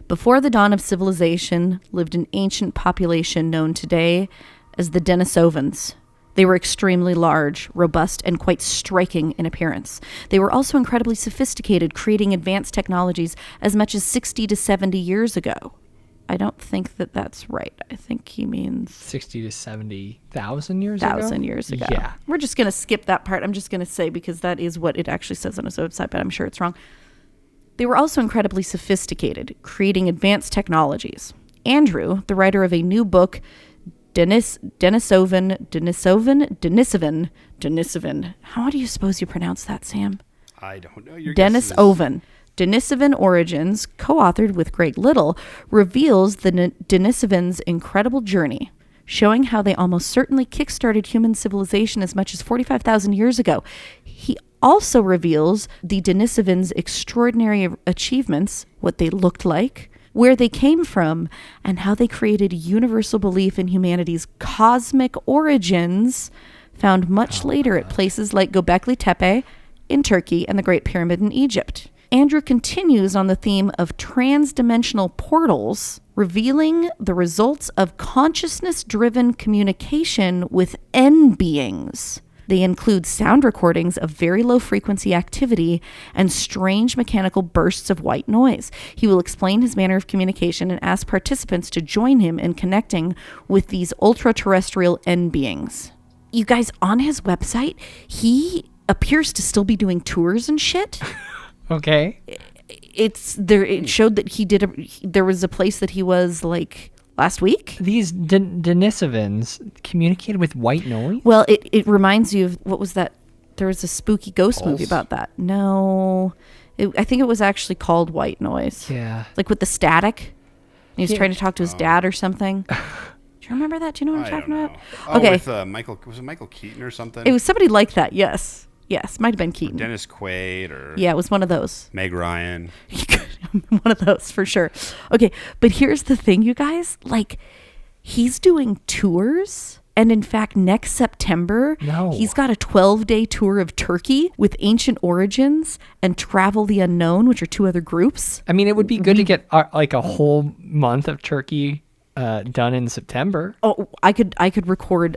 Before the dawn of civilization lived an ancient population known today as the Denisovans. They were extremely large, robust, and quite striking in appearance. They were also incredibly sophisticated, creating advanced technologies as much as 60 to 70 years ago. I don't think that that's right. I think he means 60 to 70,000 years ago? 1,000 years ago. Yeah. We're just going to skip that part. I'm just going to say, because that is what it actually says on his website, but I'm sure it's wrong. They were also incredibly sophisticated, creating advanced technologies. Andrew, the writer of a new book, Denisovan. How do you suppose you pronounce that, Sam? I don't know. Denisovan. Denisovan Origins, co-authored with Greg Little, reveals the Denisovans' incredible journey, showing how they almost certainly kickstarted human civilization as much as 45,000 years ago. He also reveals the Denisovans' extraordinary achievements, what they looked like, where they came from, and how they created a universal belief in humanity's cosmic origins, found much later at places like Göbekli Tepe in Turkey and the Great Pyramid in Egypt. Andrew continues on the theme of trans-dimensional portals, revealing the results of consciousness-driven communication with N beings. They include sound recordings of very low-frequency activity and strange mechanical bursts of white noise. He will explain his manner of communication and ask participants to join him in connecting with these ultra-terrestrial N beings. You guys, on his website, he appears to still be doing tours and shit. Okay. It showed that there was a place that he was like last week. These Denisovans communicated with white noise? Well, it reminds you of, what was that? There was a spooky ghost movie about that. No, I think it was actually called White Noise. Yeah. Like with the static. He was trying to talk to his dad or something. Do you remember that? Do you know what I'm talking about? Okay. With was it Michael Keaton or something? It was somebody like that, yes. Yes, might have been Keaton. Or Dennis Quaid or... Yeah, it was one of those. Meg Ryan. One of those, for sure. Okay, but here's the thing, you guys. Like, he's doing tours... And in fact, next September, he's got a 12-day tour of Turkey with Ancient Origins and Travel the Unknown, which are 2 other groups. I mean, it would be good to get like a whole month of Turkey done in September. Oh, I could record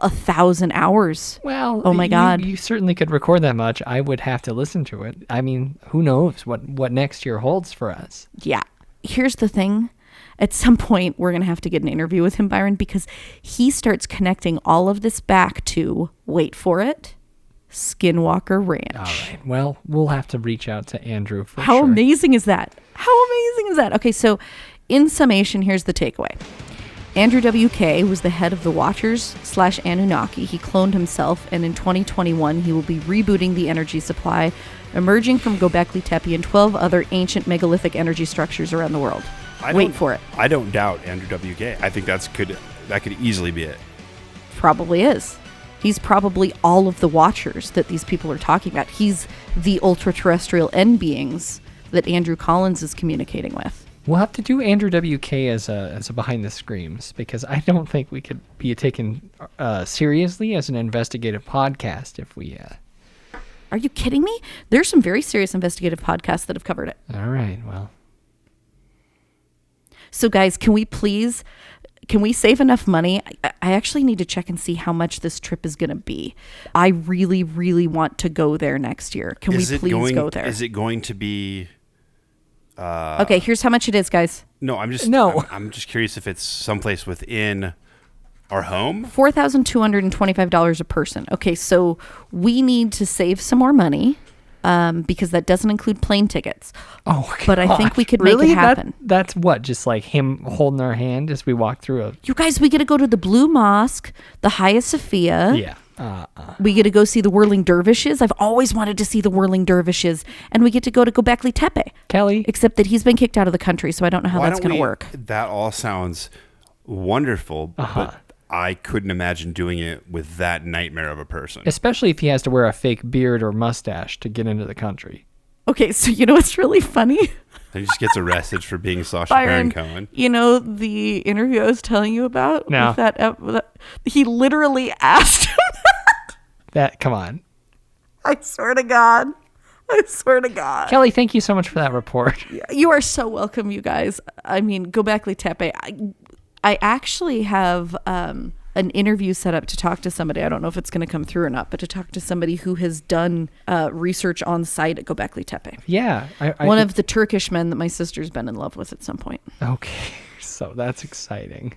1,000 hours. Well, oh my God, you certainly could record that much. I would have to listen to it. I mean, who knows what next year holds for us? Yeah. Here's the thing. At some point, we're going to have to get an interview with him, Byron, because he starts connecting all of this back to, wait for it, Skinwalker Ranch. All right. Well, we'll have to reach out to Andrew for How sure. amazing is that? How amazing is that? Okay, so in summation, here's the takeaway. Andrew WK was the head of the Watchers / Anunnaki. He cloned himself, and in 2021, he will be rebooting the energy supply, emerging from Göbekli Tepe and 12 other ancient megalithic energy structures around the world. Wait for it. I don't doubt Andrew WK. I think that could easily be it. Probably is. He's probably all of the Watchers that these people are talking about. He's the ultra-terrestrial end beings that Andrew Collins is communicating with. We'll have to do Andrew WK as a behind the screams, because I don't think we could be taken seriously as an investigative podcast if we... Are you kidding me? There's some very serious investigative podcasts that have covered it. All right, well... So guys, can we save enough money? I actually need to check and see how much this trip is going to be. I really, really want to go there next year. Can we please go there? Is it going to be... okay, here's how much it is, guys. No, I'm just curious if it's someplace within our home. $4,225 a person. Okay, so we need to save some more money. Because that doesn't include plane tickets. Oh, God. But I think we could make it happen. That's what? Just like him holding our hand as we walk through a... You guys, we get to go to the Blue Mosque, the Hagia Sophia. Yeah. We get to go see the Whirling Dervishes. I've always wanted to see the Whirling Dervishes. And we get to go to Göbekli Tepe. Kelly. Except that he's been kicked out of the country, so I don't know how that's going to work. That all sounds wonderful, but I couldn't imagine doing it with that nightmare of a person. Especially if he has to wear a fake beard or mustache to get into the country. Okay, so you know what's really funny? Then he just gets arrested for being Sacha Baron Cohen. You know the interview I was telling you about? No. With he literally asked him that. Come on. I swear to God. Kelly, thank you so much for that report. You are so welcome, you guys. I mean, Göbekli Tepe. I actually have an interview set up to talk to somebody. I don't know if it's going to come through or not, but to talk to somebody who has done research on site at Göbekli Tepe. Yeah. One of the Turkish men that my sister's been in love with at some point. Okay. So that's exciting.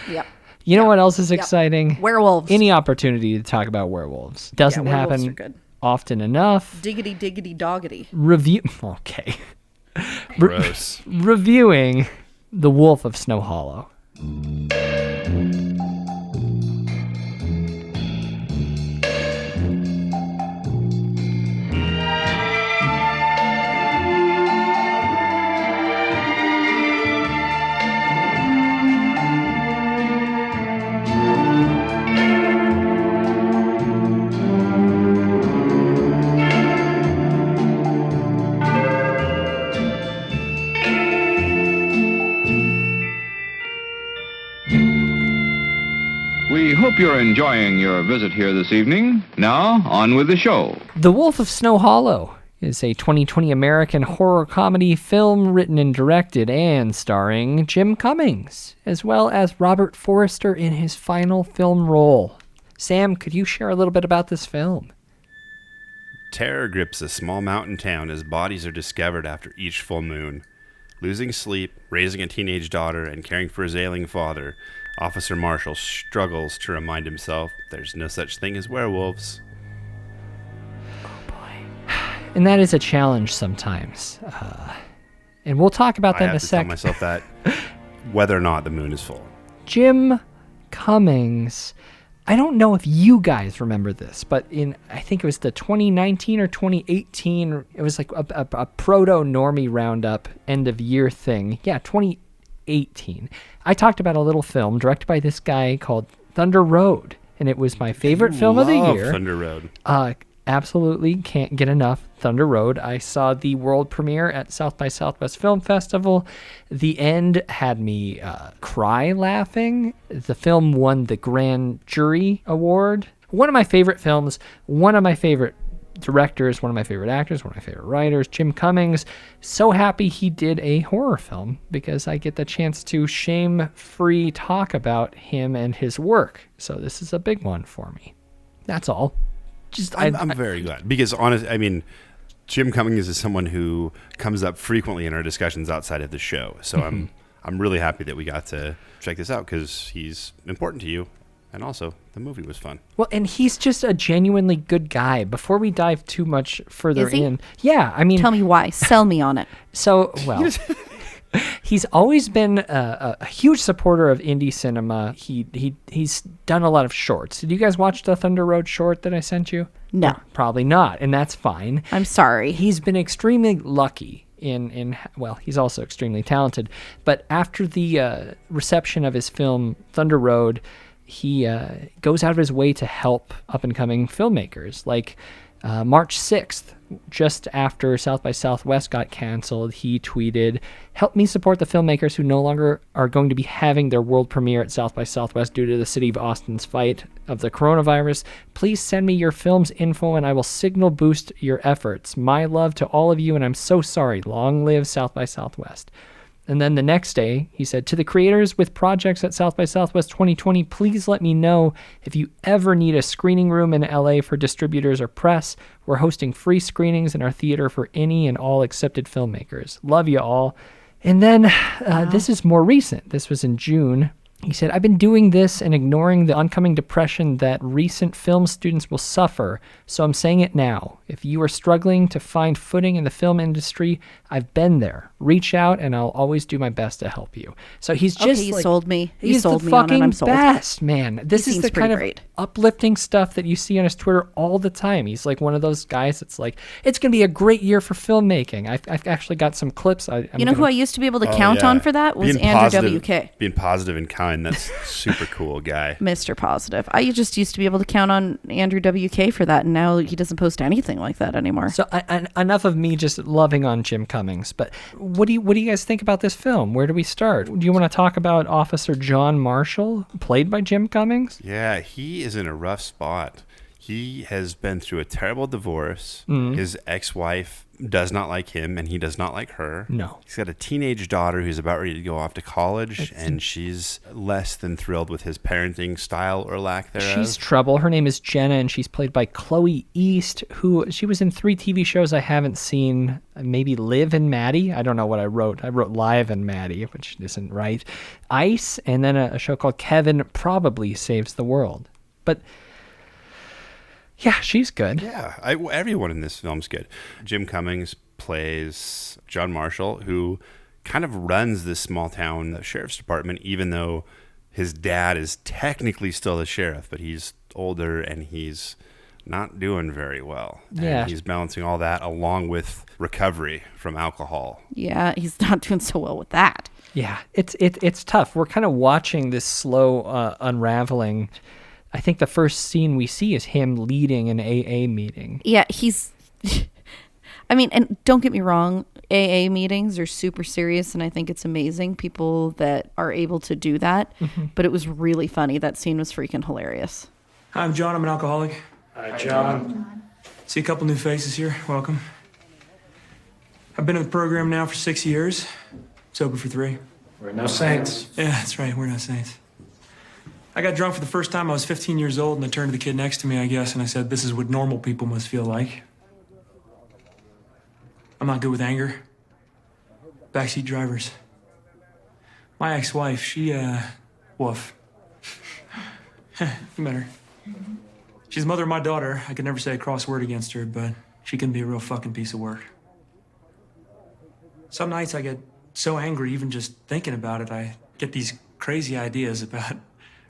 Yep. You know what else is exciting? Werewolves. Any opportunity to talk about werewolves. Doesn't happen often enough. Diggity, diggity, doggity. Okay. Gross. Reviewing The Wolf of Snow Hollow. We hope you're enjoying your visit here this evening. Now, on with the show. The Wolf of Snow Hollow is a 2020 American horror comedy film written and directed and starring Jim Cummings, as well as Robert Forster in his final film role. Sam, could you share a little bit about this film? Terror grips a small mountain town as bodies are discovered after each full moon. Losing sleep, raising a teenage daughter, and caring for his ailing father, Officer Marshall struggles to remind himself there's no such thing as werewolves. Oh boy. And that is a challenge sometimes. And we'll talk about that in a second. I have to tell myself that whether or not the moon is full. Jim Cummings. I don't know if you guys remember this, but I think it was the 2019 or 2018, it was like a proto-normie roundup end of year thing. Yeah, 2018. I talked about a little film directed by this guy called Thunder Road, and it was my favorite film of the year. Thunder Road. Absolutely can't get enough Thunder Road. I saw the world premiere at South by Southwest Film Festival. The end had me cry laughing. The film won the Grand Jury Award. One of my favorite films, one of my favorite directors, one of my favorite actors, one of my favorite writers, Jim Cummings. So happy he did a horror film because I get the chance to shame-free talk about him and his work. So this is a big one for me. That's all. I'm very glad because Jim Cummings is someone who comes up frequently in our discussions outside of the show. So I'm really happy that we got to check this out because he's important to you. And also, the movie was fun. Well, and he's just a genuinely good guy. Before we dive too much further in. Yeah, Tell me why. Sell me on it. So, well... He's always been a huge supporter of indie cinema. He's done a lot of shorts. Did you guys watch the Thunder Road short that I sent you? No. Probably not, and that's fine. I'm sorry. He's been extremely lucky well, he's also extremely talented. But after the reception of his film Thunder Road, he goes out of his way to help up-and-coming filmmakers. Like March 6th, just after South by Southwest got canceled, he tweeted, "Help me support the filmmakers who no longer are going to be having their world premiere at South by Southwest due to the city of Austin's fight of the coronavirus. Please send me your film's info and I will signal boost your efforts. My love to all of you and I'm so sorry. Long live South by Southwest." And then the next day, he said, "To the creators with projects at South by Southwest 2020, please let me know if you ever need a screening room in LA for distributors or press. We're hosting free screenings in our theater for any and all accepted filmmakers. Love you all." And then this is more recent. This was in June. He said, "I've been doing this and ignoring the oncoming depression that recent film students will suffer, so I'm saying it now. If you are struggling to find footing in the film industry, I've been there. Reach out and I'll always do my best to help you." So he's just you sold me. He's sold the me on it. fucking I'm sold. best, man. This is the kind of great. uplifting stuff that you see on his Twitter all the time. He's like one of those guys that's like, it's going to be a great year for filmmaking. I've actually got some clips. Who I used to be able to count on for that was Andrew WK. Being positive and kind. That's super cool guy. Mr. Positive. I just used to be able to count on Andrew WK for that, and now he doesn't post anything like that anymore. So enough of me just loving on Jim Cummings, but what do you guys think about this film? Where do we start? Do you want to talk about Officer John Marshall, played by Jim Cummings? Yeah, he is in a rough spot. He has been through a terrible divorce. His ex-wife does not like him, and he does not like her. No. He's got a teenage daughter who's about ready to go off to college, and she's less than thrilled with his parenting style or lack thereof. She's trouble. Her name is Jenna, and she's played by Chloe East, who she was in 3 TV shows I haven't seen. Maybe Liv and Maddie. I don't know what I wrote. I wrote Live and Maddie, which isn't right. Ice, and then a show called Kevin Probably Saves the World. But yeah, she's good. Yeah, everyone in this film's good. Jim Cummings plays John Marshall, who kind of runs this small town sheriff's department, even though his dad is technically still the sheriff, but he's older and he's not doing very well. Yeah. And he's balancing all that along with recovery from alcohol. Yeah, he's not doing so well with that. Yeah, it's tough. We're kind of watching this slow unraveling. I think the first scene we see is him leading an AA meeting. Yeah, he's... and don't get me wrong, AA meetings are super serious, and I think it's amazing, people that are able to do that. But it was really funny. That scene was freaking hilarious. Hi, I'm John. I'm an alcoholic. Hi, John. See a couple new faces here. Welcome. I've been in the program now for 6 years. Sober for 3. We're no saints. Yeah, that's right. We're no saints. I got drunk for the first time. I was 15 years old, and I turned to the kid next to me, I guess, and I said, "This is what normal people must feel like." I'm not good with anger. Backseat drivers. My ex-wife, she, woof. You met her. She's the mother of my daughter. I could never say a cross word against her, but she can be a real fucking piece of work. Some nights I get so angry, even just thinking about it, I get these crazy ideas about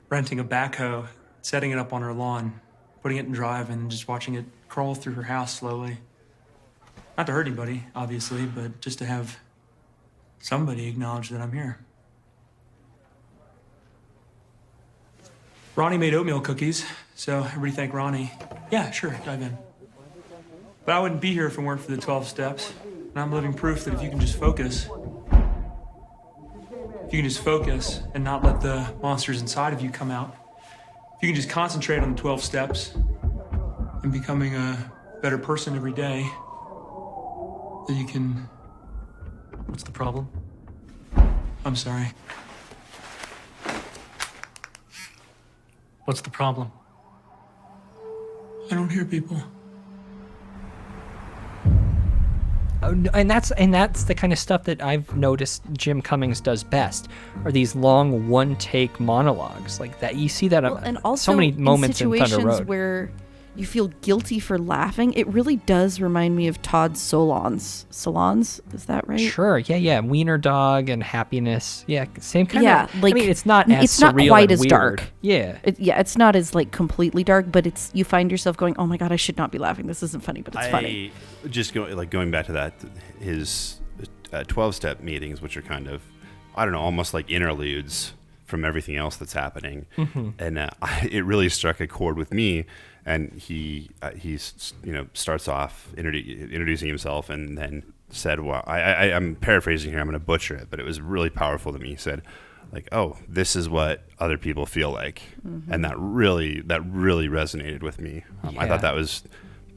renting a backhoe, setting it up on her lawn, putting it in drive, and just watching it crawl through her house slowly. Not to hurt anybody, obviously, but just to have somebody acknowledge that I'm here. Ronnie made oatmeal cookies, so everybody thank Ronnie. Yeah, sure, dive in. But I wouldn't be here if it weren't for the 12 steps. And I'm living proof that if you can just focus, and not let the monsters inside of you come out, if you can just concentrate on the 12 steps and becoming a better person every day, then you can... What's the problem? I'm sorry. What's the problem? I don't hear people. And that's the kind of stuff that I've noticed Jim Cummings does best, are these long one-take monologues like that. You see that and also so many moments in Thunder situations Road where you feel guilty for laughing. It really does remind me of Todd Solondz. Solondz, is that right? Sure, yeah. Wiener Dog and Happiness. Yeah, same kind of. Like, I mean, it's not as it's not surreal quite and as weird. dark. Yeah. It's not as like completely dark, but it's you find yourself going, oh my God, I should not be laughing. This isn't funny, but it's funny. Just going back to that, his 12-step meetings, which are kind of, I don't know, almost like interludes from everything else that's happening. Mm-hmm. And it really struck a chord with me. And he starts off introducing himself, and then said, "Well, I'm paraphrasing here. I'm going to butcher it, but it was really powerful to me." He said, "Like, oh, this is what other people feel like," and that really resonated with me. I thought that was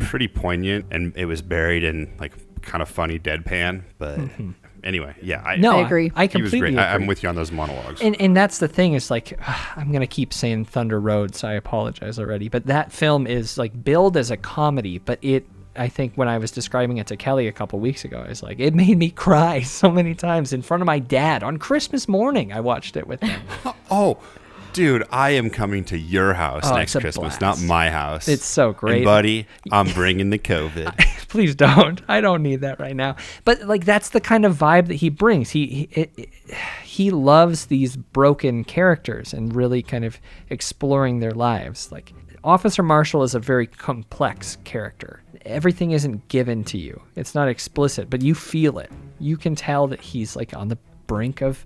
pretty poignant, and it was buried in like kind of funny deadpan, but. Mm-hmm. Anyway, yeah, I agree. I completely agree. I'm with you on those monologues. And that's the thing is like, I'm going to keep saying Thunder Road, so I apologize already. But that film is like billed as a comedy, but I think when I was describing it to Kelly a couple weeks ago, I was like, it made me cry so many times in front of my dad on Christmas morning. I watched it with him. Oh, dude, I am coming to your house next Christmas, not my house. It's so great. And buddy, I'm bringing the COVID. Please don't. I don't need that right now. But like that's the kind of vibe that he brings. He loves these broken characters and really kind of exploring their lives. Like Officer Marshall is a very complex character. Everything isn't given to you. It's not explicit, but you feel it. You can tell that he's like on the brink of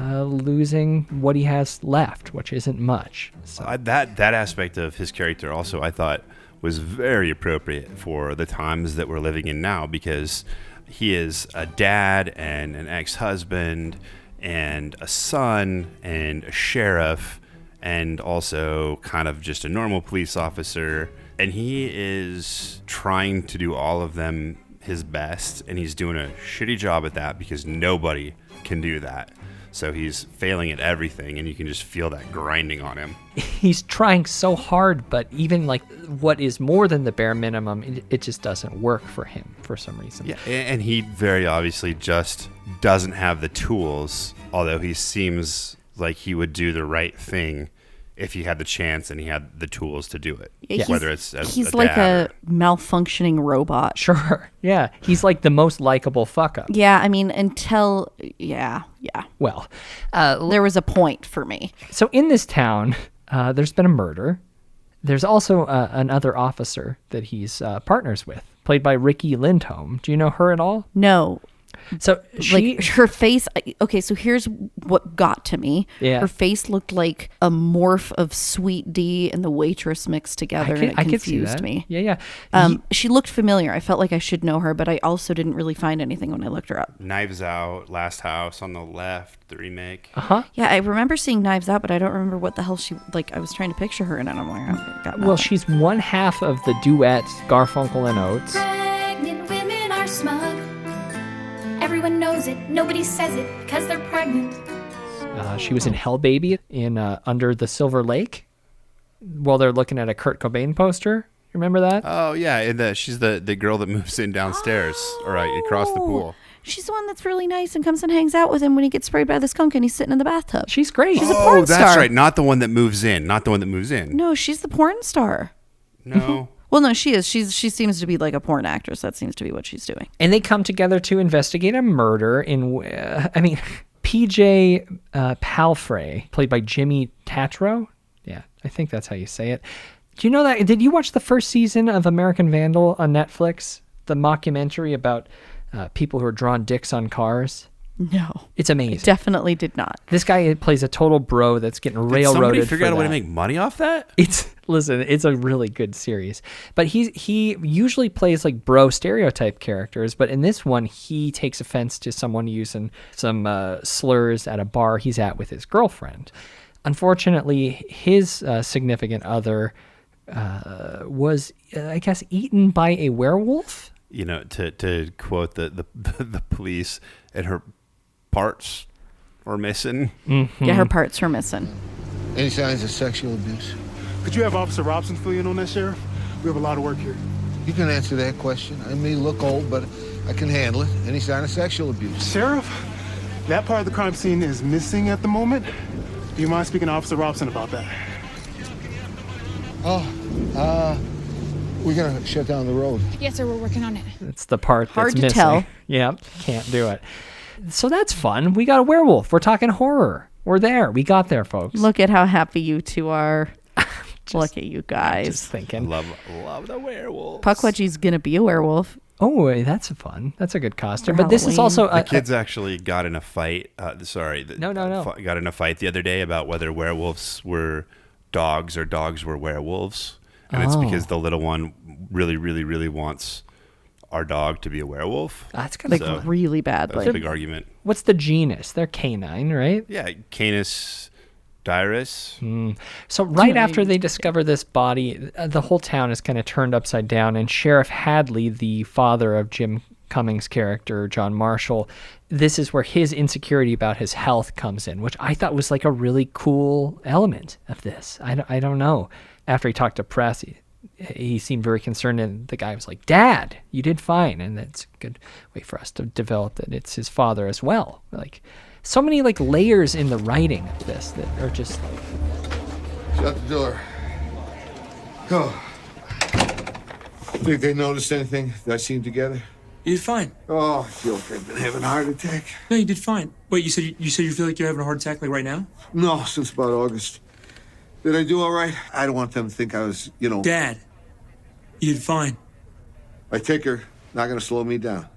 losing what he has left, which isn't much. So. That aspect of his character also, I thought, was very appropriate for the times that we're living in now, because he is a dad and an ex-husband and a son and a sheriff and also kind of just a normal police officer, and he is trying to do all of them his best, and he's doing a shitty job at that because nobody can do that. So he's failing at everything, and you can just feel that grinding on him. He's trying so hard, but even like what is more than the bare minimum, it just doesn't work for him for some reason. Yeah, and he very obviously just doesn't have the tools, although he seems like he would do the right thing if he had the chance and he had the tools to do it. Yeah, whether it's he's like a malfunctioning robot. Sure. Yeah. He's like the most likable fuck up. Yeah. I mean, until Well, there was a point for me. So in this town, there's been a murder. There's also another officer that he's partners with, played by Ricky Lindholm. Do you know her at all? No. So like her face. Okay, so here's what got to me. Yeah. Her face looked like a morph of Sweet D and the Waitress mixed together, and it confused me. Yeah. She looked familiar. I felt like I should know her, but I also didn't really find anything when I looked her up. Knives Out, Last House on the Left, the remake. Yeah, I remember seeing Knives Out, but I don't remember what the hell she like. I was trying to picture her, and I'm like, well, she's one half of the duet Garfunkel and Oates. Pregnant women are smug. Everyone knows it. Nobody says it because they're pregnant. She was in Hell Baby in Under the Silver Lake while they're looking at a Kurt Cobain poster. You remember that? Oh, yeah. And she's the girl that moves in downstairs or across the pool. She's the one that's really nice and comes and hangs out with him when he gets sprayed by the skunk and he's sitting in the bathtub. She's great. She's a porn star. Oh, that's right. Not the one that moves in. No, she's the porn star. No. Well, no, she is. She seems to be like a porn actress. That seems to be what she's doing. And they come together to investigate a murder in, PJ Palfrey, played by Jimmy Tatro. Yeah, I think that's how you say it. Do you know that? Did you watch the first season of American Vandal on Netflix? The mockumentary about people who are drawing dicks on cars? No. It's amazing. Definitely did not. This guy plays a total bro that's getting railroaded. Did somebody figure out a way to make money off that? Listen, it's a really good series. But he usually plays like bro stereotype characters, but in this one, he takes offense to someone using some slurs at a bar he's at with his girlfriend. Unfortunately, his significant other was, I guess, eaten by a werewolf. You know, to quote the police, and her parts were missing. Mm-hmm. Yeah, her parts were missing. Any signs of sexual abuse? Could you have Officer Robson fill in on that, Sheriff? We have a lot of work here. You can answer that question. I may look old, but I can handle it. Any sign of sexual abuse? Sheriff, that part of the crime scene is missing at the moment. Do you mind speaking to Officer Robson about that? We're going to shut down the road. Yes, sir, we're working on it. It's the part Hard that's to missing. tell. Yeah, can't do it. So that's fun. We got a werewolf. We're talking horror. We're there. We got there, folks. Look at how happy you two are. Look at you guys. Just thinking. Love the werewolf. Puckwudgie's going to be a werewolf. Oh, that's fun. That's a good costume. But this is also... the kids actually got in a fight. No. Got in a fight the other day about whether werewolves were dogs or dogs were werewolves. And it's because the little one really, really, really wants our dog to be a werewolf. That's like really bad. That's a big argument. What's the genus? They're canine, right? Yeah, Canis dirus. So right after they discover this body, the whole town is kind of turned upside down, and Sheriff Hadley, the father of Jim Cummings' character, John Marshall, this is where his insecurity about his health comes in, which I thought was like a really cool element of this. I don't know. After he talked to press, he seemed very concerned, and the guy was like, "Dad, you did fine," and that's a good way for us to develop that it's his father as well. Like, so many like layers in the writing of this that are just like... Shut the door. Go. Think they noticed anything that I seen together? You did fine. Oh, I feel like I've been having a heart attack. No, you did fine. Wait, you said you feel like you're having a heart attack like right now? No, since about August. Did I do all right? I don't want them to think I was, Dad, you did fine. My ticker, not going to slow me down.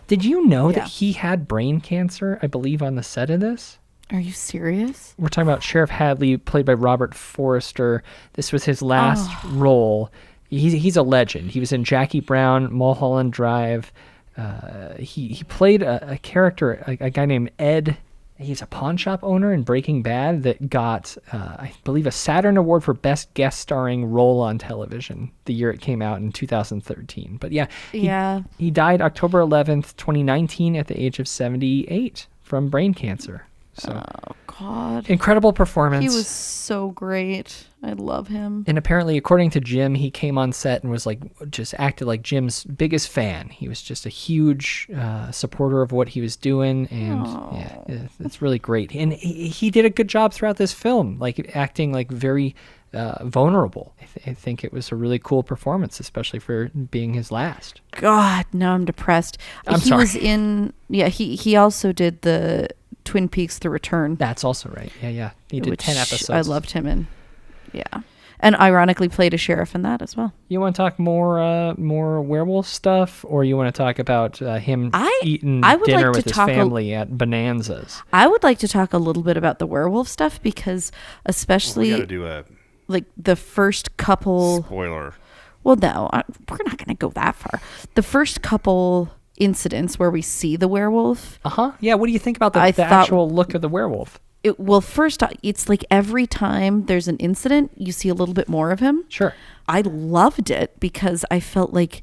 Did you know that he had brain cancer, I believe, on the set of this? Are you serious? We're talking about Sheriff Hadley, played by Robert Forrester. This was his last role. He's a legend. He was in Jackie Brown, Mulholland Drive. He played a character, a guy named Ed. He's a pawn shop owner in Breaking Bad that got, I believe, a Saturn Award for Best Guest Starring Role on Television the year it came out in 2013. But he died October 11th, 2019 at the age of 78 from brain cancer. So, oh, God. Incredible performance. He was so great. I love him. And apparently, according to Jim, he came on set and was like, just acted like Jim's biggest fan. He was just a huge supporter of what he was doing. And it's really great. And he did a good job throughout this film, like acting like very vulnerable. I think it was a really cool performance, especially for being his last. God, now I'm depressed. I'm sorry. Was in, he also did the Twin Peaks: The Return. That's also right. Yeah. He did 10 episodes. I loved him in. Yeah. And ironically played a sheriff in that as well. You want to talk more werewolf stuff, or you want to talk about him eating dinner with his family at Bonanza's? I would like to talk a little bit about the werewolf stuff, because especially we got to do like the first couple... Spoiler. Well, no, we're not going to go that far. The first couple incidents where we see the werewolf. Yeah, what do you think about the actual look of the werewolf? First, it's like every time there's an incident, you see a little bit more of him. Sure. I loved it because I felt like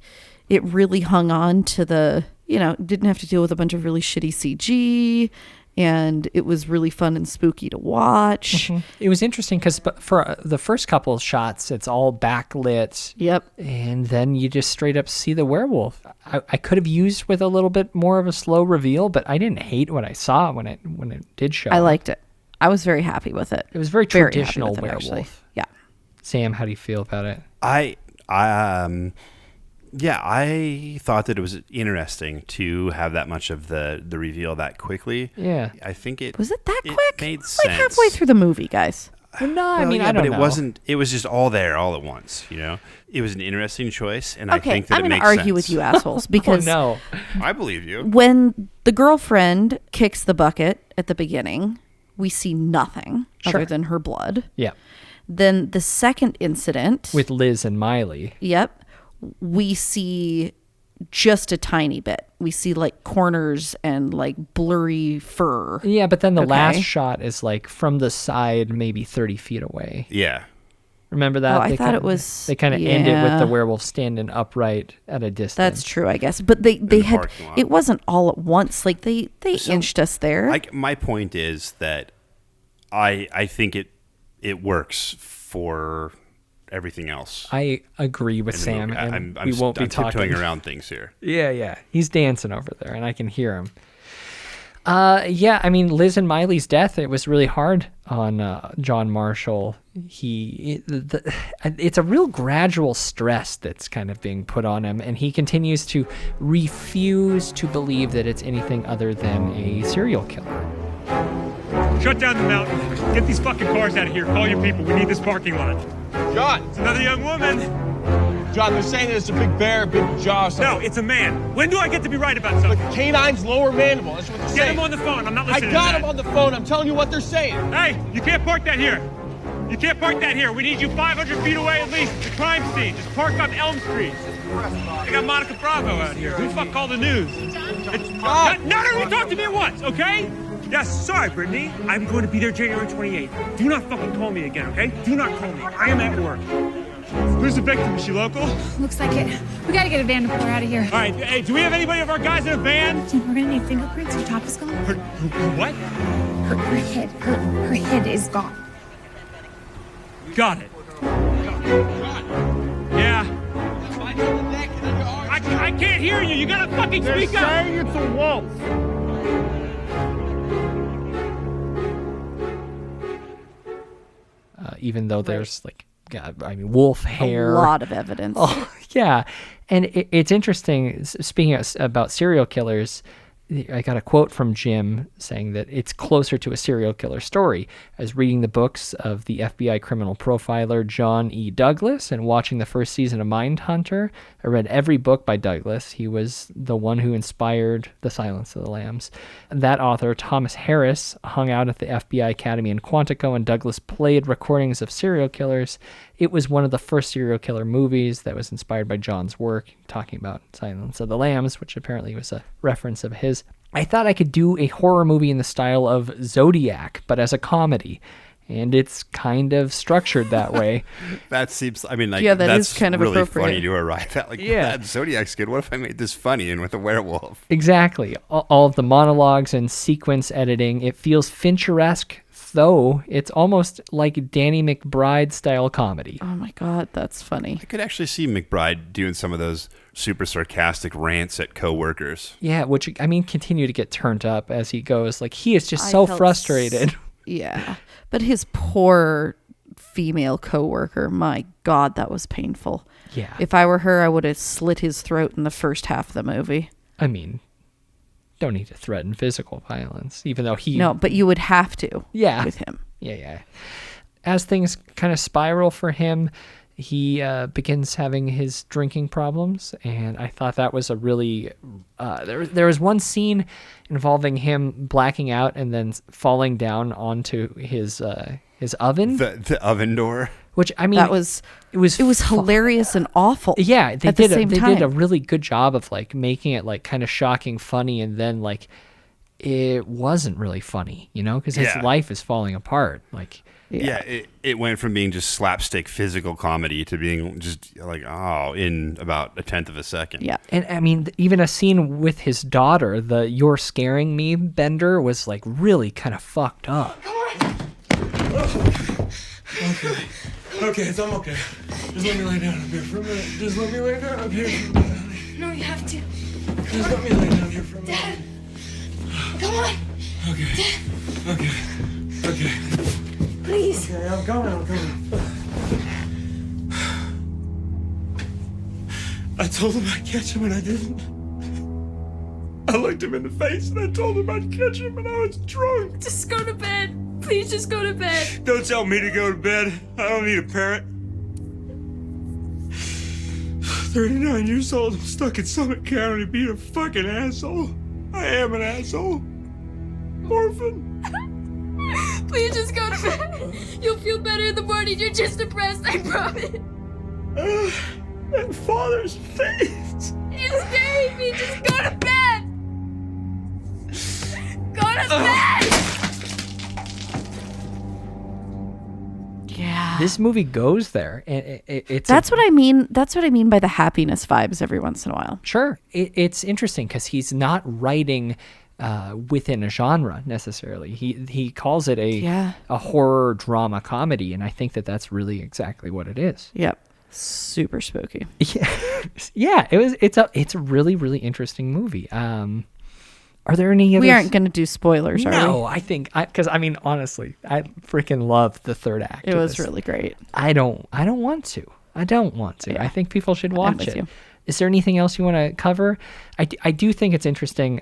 it really hung on to the, didn't have to deal with a bunch of really shitty CG, and it was really fun and spooky to watch. Mm-hmm. It was interesting because for the first couple of shots, it's all backlit. Yep. And then you just straight up see the werewolf. I could have used with a little bit more of a slow reveal, but I didn't hate what I saw when it did show. I liked it. I was very happy with it. It was very traditional werewolf. Actually. Yeah. Sam, how do you feel about it? I Yeah, I thought that it was interesting to have that much of the reveal that quickly. Yeah. I think it... Was it that it quick? made sense. Like halfway through the movie, guys. Well, no, I mean, yeah, I don't but know. it wasn't. It was just all there, all at once. You know, it was an interesting choice, and I think that I'm it going makes to argue sense. with you assholes because no. I believe you. When the girlfriend kicks the bucket at the beginning, we see nothing other than her blood. Yeah. Then the second incident With Liz and Miley. Yep. We see just a tiny bit. We see like corners and like blurry fur. Yeah, but then the last shot is like from the side, maybe 30 feet away. Yeah. Remember that? Oh, I thought it was... They kind of end it with the werewolf standing upright at a distance. That's true, I guess. But they had... It wasn't all at once. Like, they inched us there. My point is that I think it works for everything else. I agree with Sam, and we won't be talking. tiptoeing around things here. Yeah. He's dancing over there, and I can hear him. Yeah, I mean, Liz and Miley's death, it was really hard on John Marshall. It's a real gradual stress that's kind of being put on him, and he continues to refuse to believe that it's anything other than a serial killer. Shut down the mountain. Get these fucking cars out of here. Call your people. We need this parking lot. John! It's another young woman. John, they're saying that it's a big bear, big jaw. No, it's a man. When do I get to be right about something? The canine's lower mandible. That's what they're saying. Get him on the phone. I'm not listening I got to him on the phone. I'm telling you what they're saying. Hey, you can't park that here. You can't park that here. We need you 500 feet away at least. The crime scene. Just park up Elm Street. I got Monica Bravo out here. Who the fuck called the news? None of you talk to me at once, okay? Yes, sorry, Brittany. I'm going to be there January 28th. Do not fucking call me again, okay? Do not call me. I am at work. Who's the victim? Is she local? Looks like it. We gotta get a van to pull her out of here. All right, hey, do we have anybody of our guys in a van? We're gonna need fingerprints. Her top is gone. Her what? Her head. Her head is gone. Got it. Yeah. I can't hear you. You gotta fucking speak up. They're saying it's a wolf. Even though there's like, I mean, wolf hair. A lot of evidence. Oh, yeah. And it's interesting, speaking about serial killers, I got a quote from Jim saying that it's closer to a serial killer story. I was reading the books of the FBI criminal profiler John E. Douglas and watching the first season of Mindhunter. I read every book by Douglas. He was the one who inspired The Silence of the Lambs. That author, Thomas Harris, hung out at the FBI Academy in Quantico, and Douglas played recordings of serial killers. It was one of the first serial killer movies that was inspired by John's work, talking about Silence of the Lambs, which apparently was a reference of his. I thought I could do a horror movie in the style of Zodiac, but as a comedy. And it's kind of structured that way. That seems, I mean, like, yeah, that that's is kind of really appropriate. funny to arrive at. Like, Yeah. that Zodiac's good. What if I made this funny and with a werewolf? Exactly. All of the monologues and sequence editing, it feels Fincheresque, though it's almost like Danny McBride style comedy. Oh my God, that's funny. I could actually see McBride doing some of those super sarcastic rants at coworkers. Yeah, which, I mean, continue to get turned up as he goes. Like, he is just I so felt frustrated. Yeah. But his poor female coworker, my God, that was painful. Yeah. If I were her, I would have slit his throat in the first half of the movie. I mean, don't need to threaten physical violence, even though he... No, but you would have to. Yeah. With him. Yeah. As things kind of spiral for him, he begins having his drinking problems, and I thought that was a really... there was one scene involving him blacking out and then falling down onto his oven. The oven door. Which, I mean... It was hilarious and awful. Yeah, they did did a really good job of like making it like kind of shocking, funny, and then like it wasn't really funny, you know, because his life is falling apart. Like, it went from being just slapstick physical comedy to being just like, in about 1/10 of a second. Yeah, and I mean, even a scene with his daughter, the "You're scaring me" bender was like really kind of fucked up. Okay, I'm okay. Just let me lay down up here for a minute. Just let me lay down up here for a minute. No, you have to. Just let me lay down here for a minute. Dad, come on. Okay. Please. Okay, I'm coming. I told him I'd catch him and I didn't. I looked him in the face and I told him I'd catch him and I was drunk. Just go to bed. Please just go to bed. Don't tell me to go to bed. I don't need a parent. 39 years old, I'm stuck in Summit County being a fucking asshole. I am an asshole. Orphan. Please just go to bed. You'll feel better in the morning. You're just depressed, I promise. That father's face. You're scaring me. Just go to bed. Go to bed. Yeah. This movie goes there. That's what I mean. That's what I mean by the happiness vibes every once in a while. Sure. It's interesting because he's not writing within a genre necessarily. He calls it a horror drama comedy, and I think that's really exactly what it is. Yep. Super spooky. Yeah. It's a really, really interesting movie. Are there any others? We aren't going to do spoilers, are we? No, I think because I mean honestly, I freaking love the third act. It was really great. I don't want to. Yeah. I think people should watch it. You. Is there anything else you want to cover? I do think it's interesting.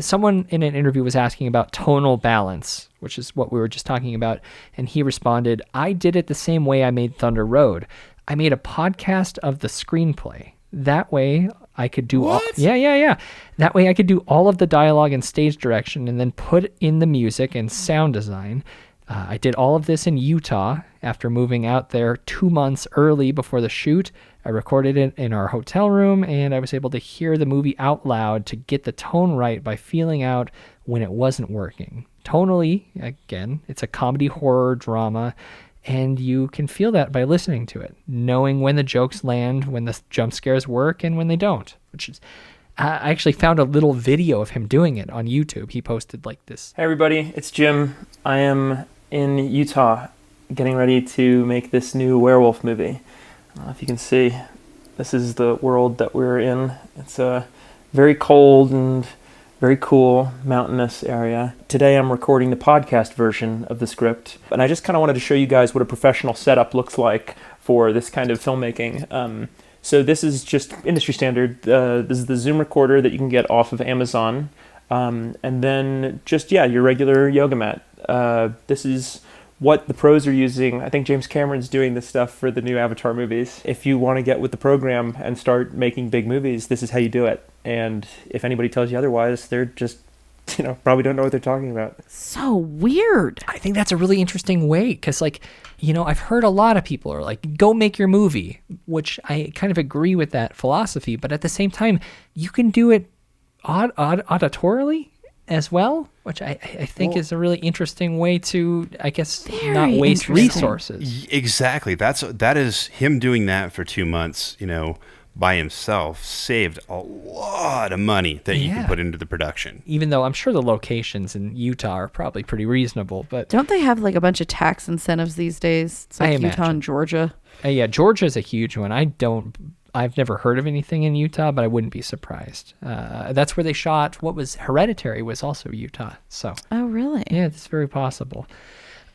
Someone in an interview was asking about tonal balance, which is what we were just talking about, and he responded, "I did it the same way I made Thunder Road. I made a podcast of the screenplay. That way I could do That way I could do all of the dialogue and stage direction and then put in the music and sound design. I did all of this in Utah after moving out there 2 months early before the shoot. I recorded it in our hotel room, and I was able to hear the movie out loud to get the tone right by feeling out when it wasn't working. Tonally, again, it's a comedy horror drama, and you can feel that by listening to it, knowing when the jokes land, when the jump scares work, and when they don't, which is... I actually found a little video of him doing it on YouTube. He posted like this. Hey everybody, it's Jim. I am in Utah getting ready to make this new werewolf movie. I don't know if you can see, this is the world that we're in. It's a very cold and very cool mountainous area. Today I'm recording the podcast version of the script, and I just kind of wanted to show you guys what a professional setup looks like for this kind of filmmaking. So this is just industry standard. This is the Zoom recorder that you can get off of Amazon. And then just, your regular yoga mat. This is what the pros are using. I think James Cameron's doing this stuff for the new Avatar movies. If you want to get with the program and start making big movies, this is how you do it. And if anybody tells you otherwise, they're just, probably don't know what they're talking about. So weird. I think that's a really interesting way because, I've heard a lot of people are like, go make your movie, which I kind of agree with that philosophy. But at the same time, you can do it auditorily as well, which I think is a really interesting way to, I guess, not waste resources. Exactly. That is him doing that for 2 months, by himself saved a lot of money that you can put into the production. Even though I'm sure the locations in Utah are probably pretty reasonable, but don't they have like a bunch of tax incentives these days? It's like Utah and Georgia. Yeah, Georgia's a huge one. I've never heard of anything in Utah, but I wouldn't be surprised. That's where they shot what was Hereditary, was also Utah. So. Oh, really? Yeah, it's very possible.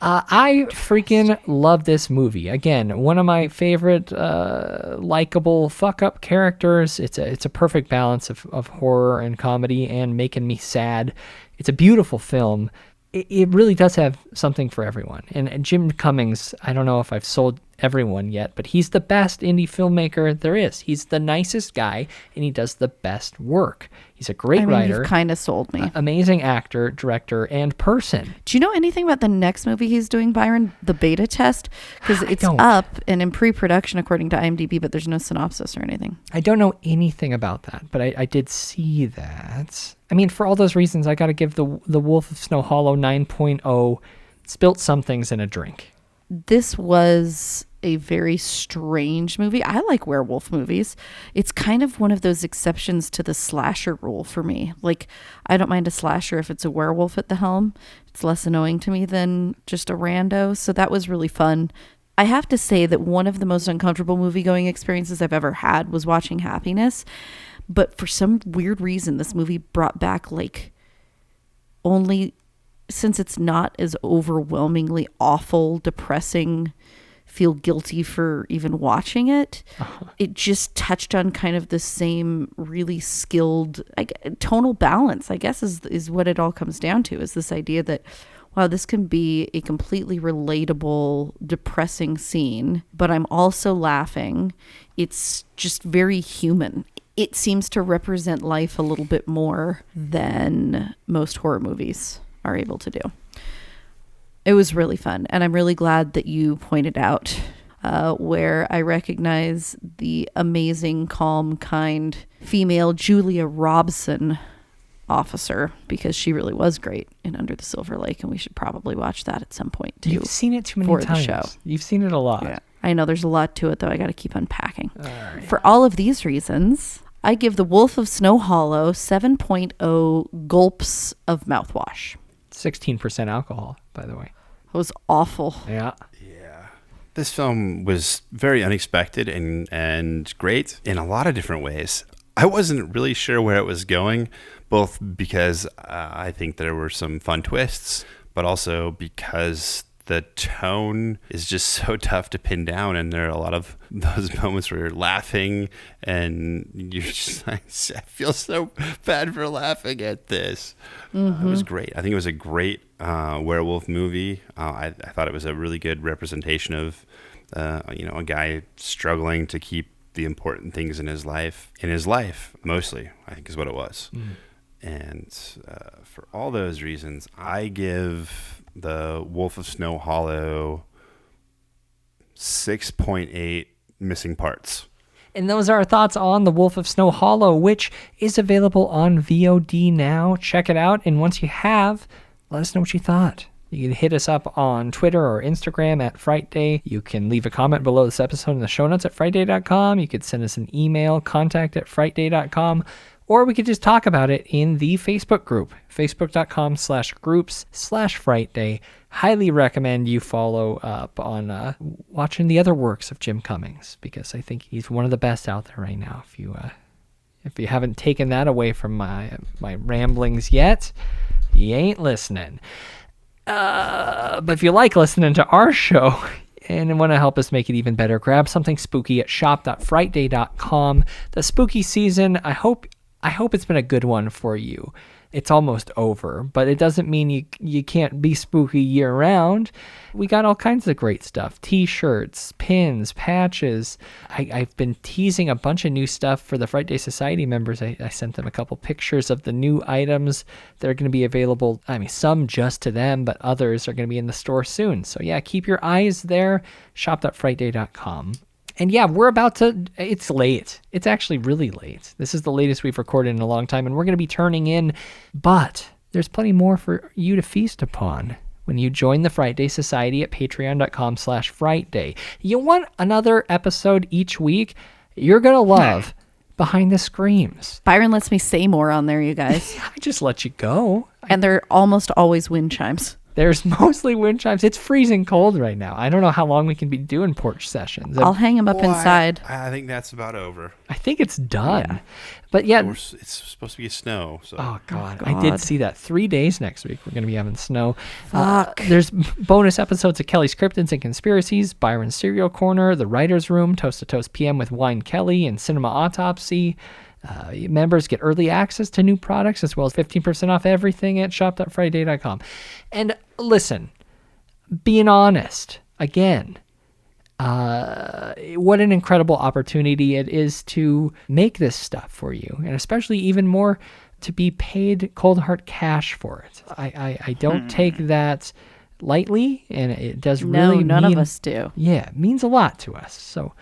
I freaking love this movie. Again, one of my favorite likable fuck-up characters. It's a perfect balance of horror and comedy and making me sad. It's a beautiful film. It really does have something for everyone. And Jim Cummings, I don't know if I've sold everyone yet, but he's the best indie filmmaker there is. He's the nicest guy, and he does the best work. He's a great writer. You've kind of sold me. Amazing actor, director, and person. Do you know anything about the next movie he's doing, Byron? The Beta Test? Because it's up and in pre-production according to IMDb, but there's no synopsis or anything. I don't know anything about that, but I did see that. I mean, for all those reasons, I got to give the Wolf of Snow Hollow 9.0 spilt some things in a drink. This was a very strange movie. I like werewolf movies. It's kind of one of those exceptions to the slasher rule for me. Like, I don't mind a slasher if it's a werewolf at the helm. It's less annoying to me than just a rando. So that was really fun. I have to say that one of the most uncomfortable movie-going experiences I've ever had was watching Happiness. But for some weird reason, this movie brought back, only since it's not as overwhelmingly awful, depressing feel guilty for even watching it. It just touched on kind of the same really skilled tonal balance, I guess, is what it all comes down to, is this idea that, wow, this can be a completely relatable, depressing scene, but I'm also laughing. It's just very human. It seems to represent life a little bit more than most horror movies are able to do. It was really fun, and I'm really glad that you pointed out where I recognize the amazing, calm, kind female Julia Robson officer, because she really was great in Under the Silver Lake, and we should probably watch that at some point too. You've seen it too many times. The show. You've seen it a lot. Yeah. I know there's a lot to it, though. I got to keep unpacking. For all of these reasons, I give The Wolf of Snow Hollow 7.0 gulps of mouthwash. 16% alcohol, by the way. It was awful. Yeah. This film was very unexpected and great in a lot of different ways. I wasn't really sure where it was going, both because I think there were some fun twists, but also because the tone is just so tough to pin down, and there are a lot of those moments where you're laughing and you're just like, I feel so bad for laughing at this. It was great. I think it was a great werewolf movie. I thought it was a really good representation of a guy struggling to keep the important things in his life mostly, I think is what it was. And for all those reasons, I give The Wolf of Snow Hollow 6.8 missing parts. And those are our thoughts on The Wolf of Snow Hollow, which is available on VOD now. Check it out, and once you have, let us know what you thought. You can hit us up on Twitter or Instagram at Frightday. You can leave a comment below this episode in the show notes at frightday.com. You could send us an email, contact@frightday.com. Or we could just talk about it in the Facebook group, facebook.com/groups/Frightday. Highly recommend you follow up on watching the other works of Jim Cummings, because I think he's one of the best out there right now. If you haven't taken that away from my ramblings yet, you ain't listening. But if you like listening to our show and want to help us make it even better, grab something spooky at shop.frightday.com. The spooky season, I hope it's been a good one for you. It's almost over, but it doesn't mean you can't be spooky year round. We got all kinds of great stuff. T-shirts, pins, patches. I've been teasing a bunch of new stuff for the Frightday Society members. I sent them a couple pictures of the new items that are going to be available. I mean, some just to them, but others are going to be in the store soon. So yeah, keep your eyes there. Shop.frightday.com. And yeah, it's late. It's actually really late. This is the latest we've recorded in a long time, and we're going to be turning in, but there's plenty more for you to feast upon when you join the Frightday Society at patreon.com/Frightday. You want another episode each week? You're going to love Behind the Screams. Byron lets me say more on there, you guys. I just let you go. And they're almost always wind chimes. There's mostly wind chimes. It's freezing cold right now. I don't know how long we can be doing porch sessions. I'll hang them up inside. I think that's about over. I think it's done. Yeah. But yeah. It's supposed to be snow. So. Oh, God. I did see that. 3 days next week we're going to be having snow. There's bonus episodes of Kelly's Cryptids and Conspiracies, Byron's Serial Corner, The Writer's Room, Toast to Toast PM with Wine Kelly, and Cinema Autopsy. Members get early access to new products as well as 15% off everything at shop.frightday.com. And listen, being honest, again, what an incredible opportunity it is to make this stuff for you, and especially even more to be paid cold hard cash for it. I don't take that lightly, and it does really none of us do. Yeah, it means a lot to us. So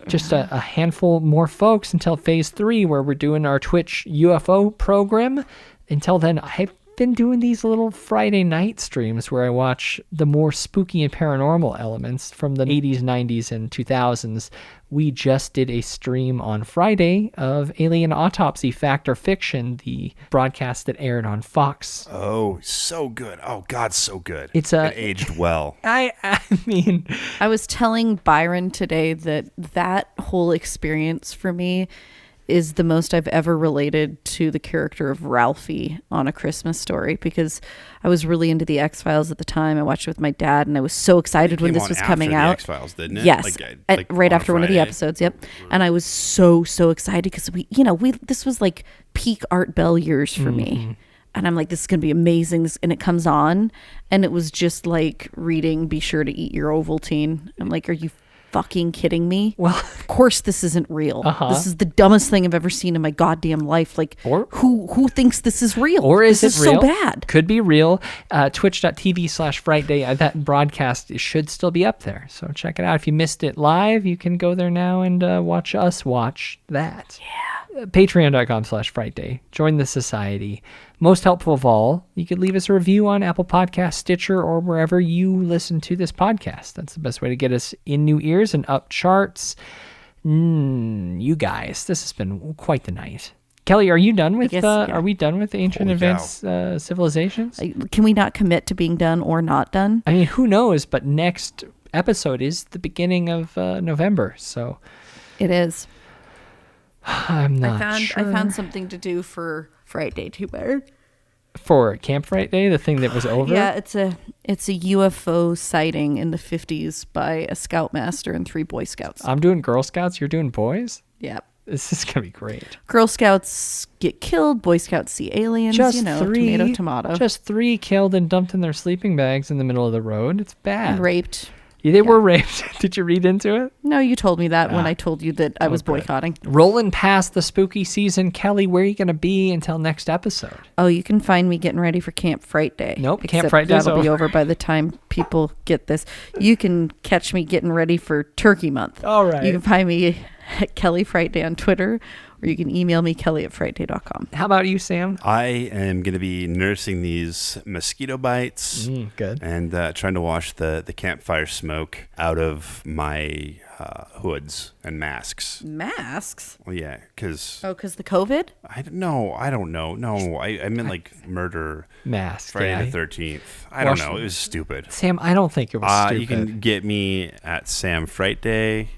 just a handful more folks until phase 3, where we're doing our Twitch UFO program. Until then, I've been doing these little Friday night streams where I watch the more spooky and paranormal elements from the 80s, 90s, and 2000s. We just did a stream on Friday of Alien Autopsy Fact or Fiction, the broadcast that aired on Fox. Oh, so good. Oh, God, so good. It aged well. I mean, I was telling Byron today that whole experience for me is the most I've ever related to the character of Ralphie on A Christmas Story, because I was really into the X-Files at the time. I watched it with my dad, and I was so excited when this was coming out. The X-Files, didn't it? Yes, right after one of the Friday. episodes. Yep, and I was so excited because this was like peak Art Bell years for me. And I'm like, this is going to be amazing. And it comes on, and it was just like reading Be Sure to Eat Your Ovaltine. I'm like, are you fucking kidding me? Well, of course this isn't real. This is the dumbest thing I've ever seen in my goddamn life. Like, who thinks this is real? Or is this it real? So bad. Could be real. Twitch.tv/Frightday. That broadcast should still be up there. So check it out. If you missed it live, you can go there now and watch us watch that. Yeah. Patreon.com/Frightday. Join the society. Most helpful of all, you could leave us a review on Apple Podcasts, Stitcher, or wherever you listen to this podcast. That's the best way to get us in new ears and up charts. You guys, this has been quite the night. Kelly, are you done with? Are we done with Ancient Advanced Civilizations? Can we not commit to being done or not done? I mean, who knows? But next episode is the beginning of November, so it is. I'm not sure. I found something to do for Frightday too, Byron. For Camp Frightday, the thing that was over? Yeah, it's a UFO sighting in the 50s by a scoutmaster and 3 Boy Scouts. I'm doing Girl Scouts, you're doing boys? Yeah. This is going to be great. Girl Scouts get killed, Boy Scouts see aliens, tomato. Just 3 killed and dumped in their sleeping bags in the middle of the road. It's bad. And raped. Yeah, they were raped. Did you read into it? No, you told me that when I told you that I was boycotting. Rolling past the spooky season, Kelly, where are you going to be until next episode? Oh, you can find me getting ready for Camp Frightday. Nope, Camp Frightday's that'll be over by the time people get this. You can catch me getting ready for Turkey Month. All right. You can find me at Kelly Frightday on Twitter, or you can email me, kelly@frightday.com. How about you, Sam? I am going to be nursing these mosquito bites. Good. And trying to wash the campfire smoke out of my hoods and masks. Masks? Well, yeah, because... Oh, because the COVID? I don't know. No, I meant like murder. Mask. Friday the 13th. I don't know. It was stupid. Sam, I don't think it was stupid. You can get me at Sam Frightday.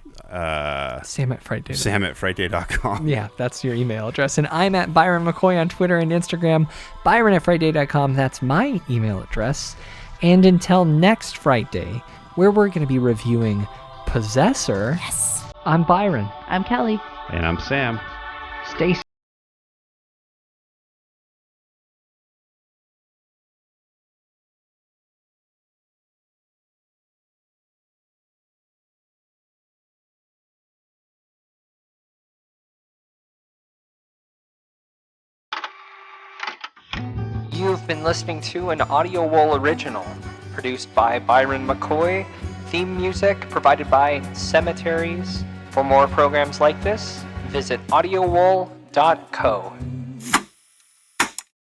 Sam at Frightday. Sam at Frightday.com. Yeah, that's your email address. And I'm at Byron McKoy on Twitter and Instagram. Byron at Frightday.com. That's my email address. And until next Frightday, where we're going to be reviewing Possessor. Yes. I'm Byron. I'm Kelly. And I'm Sam. Stay You've been listening to an Audio Wool original, produced by Byron McKoy, theme music provided by Cemeteries. For more programs like this, visit audiowool.co.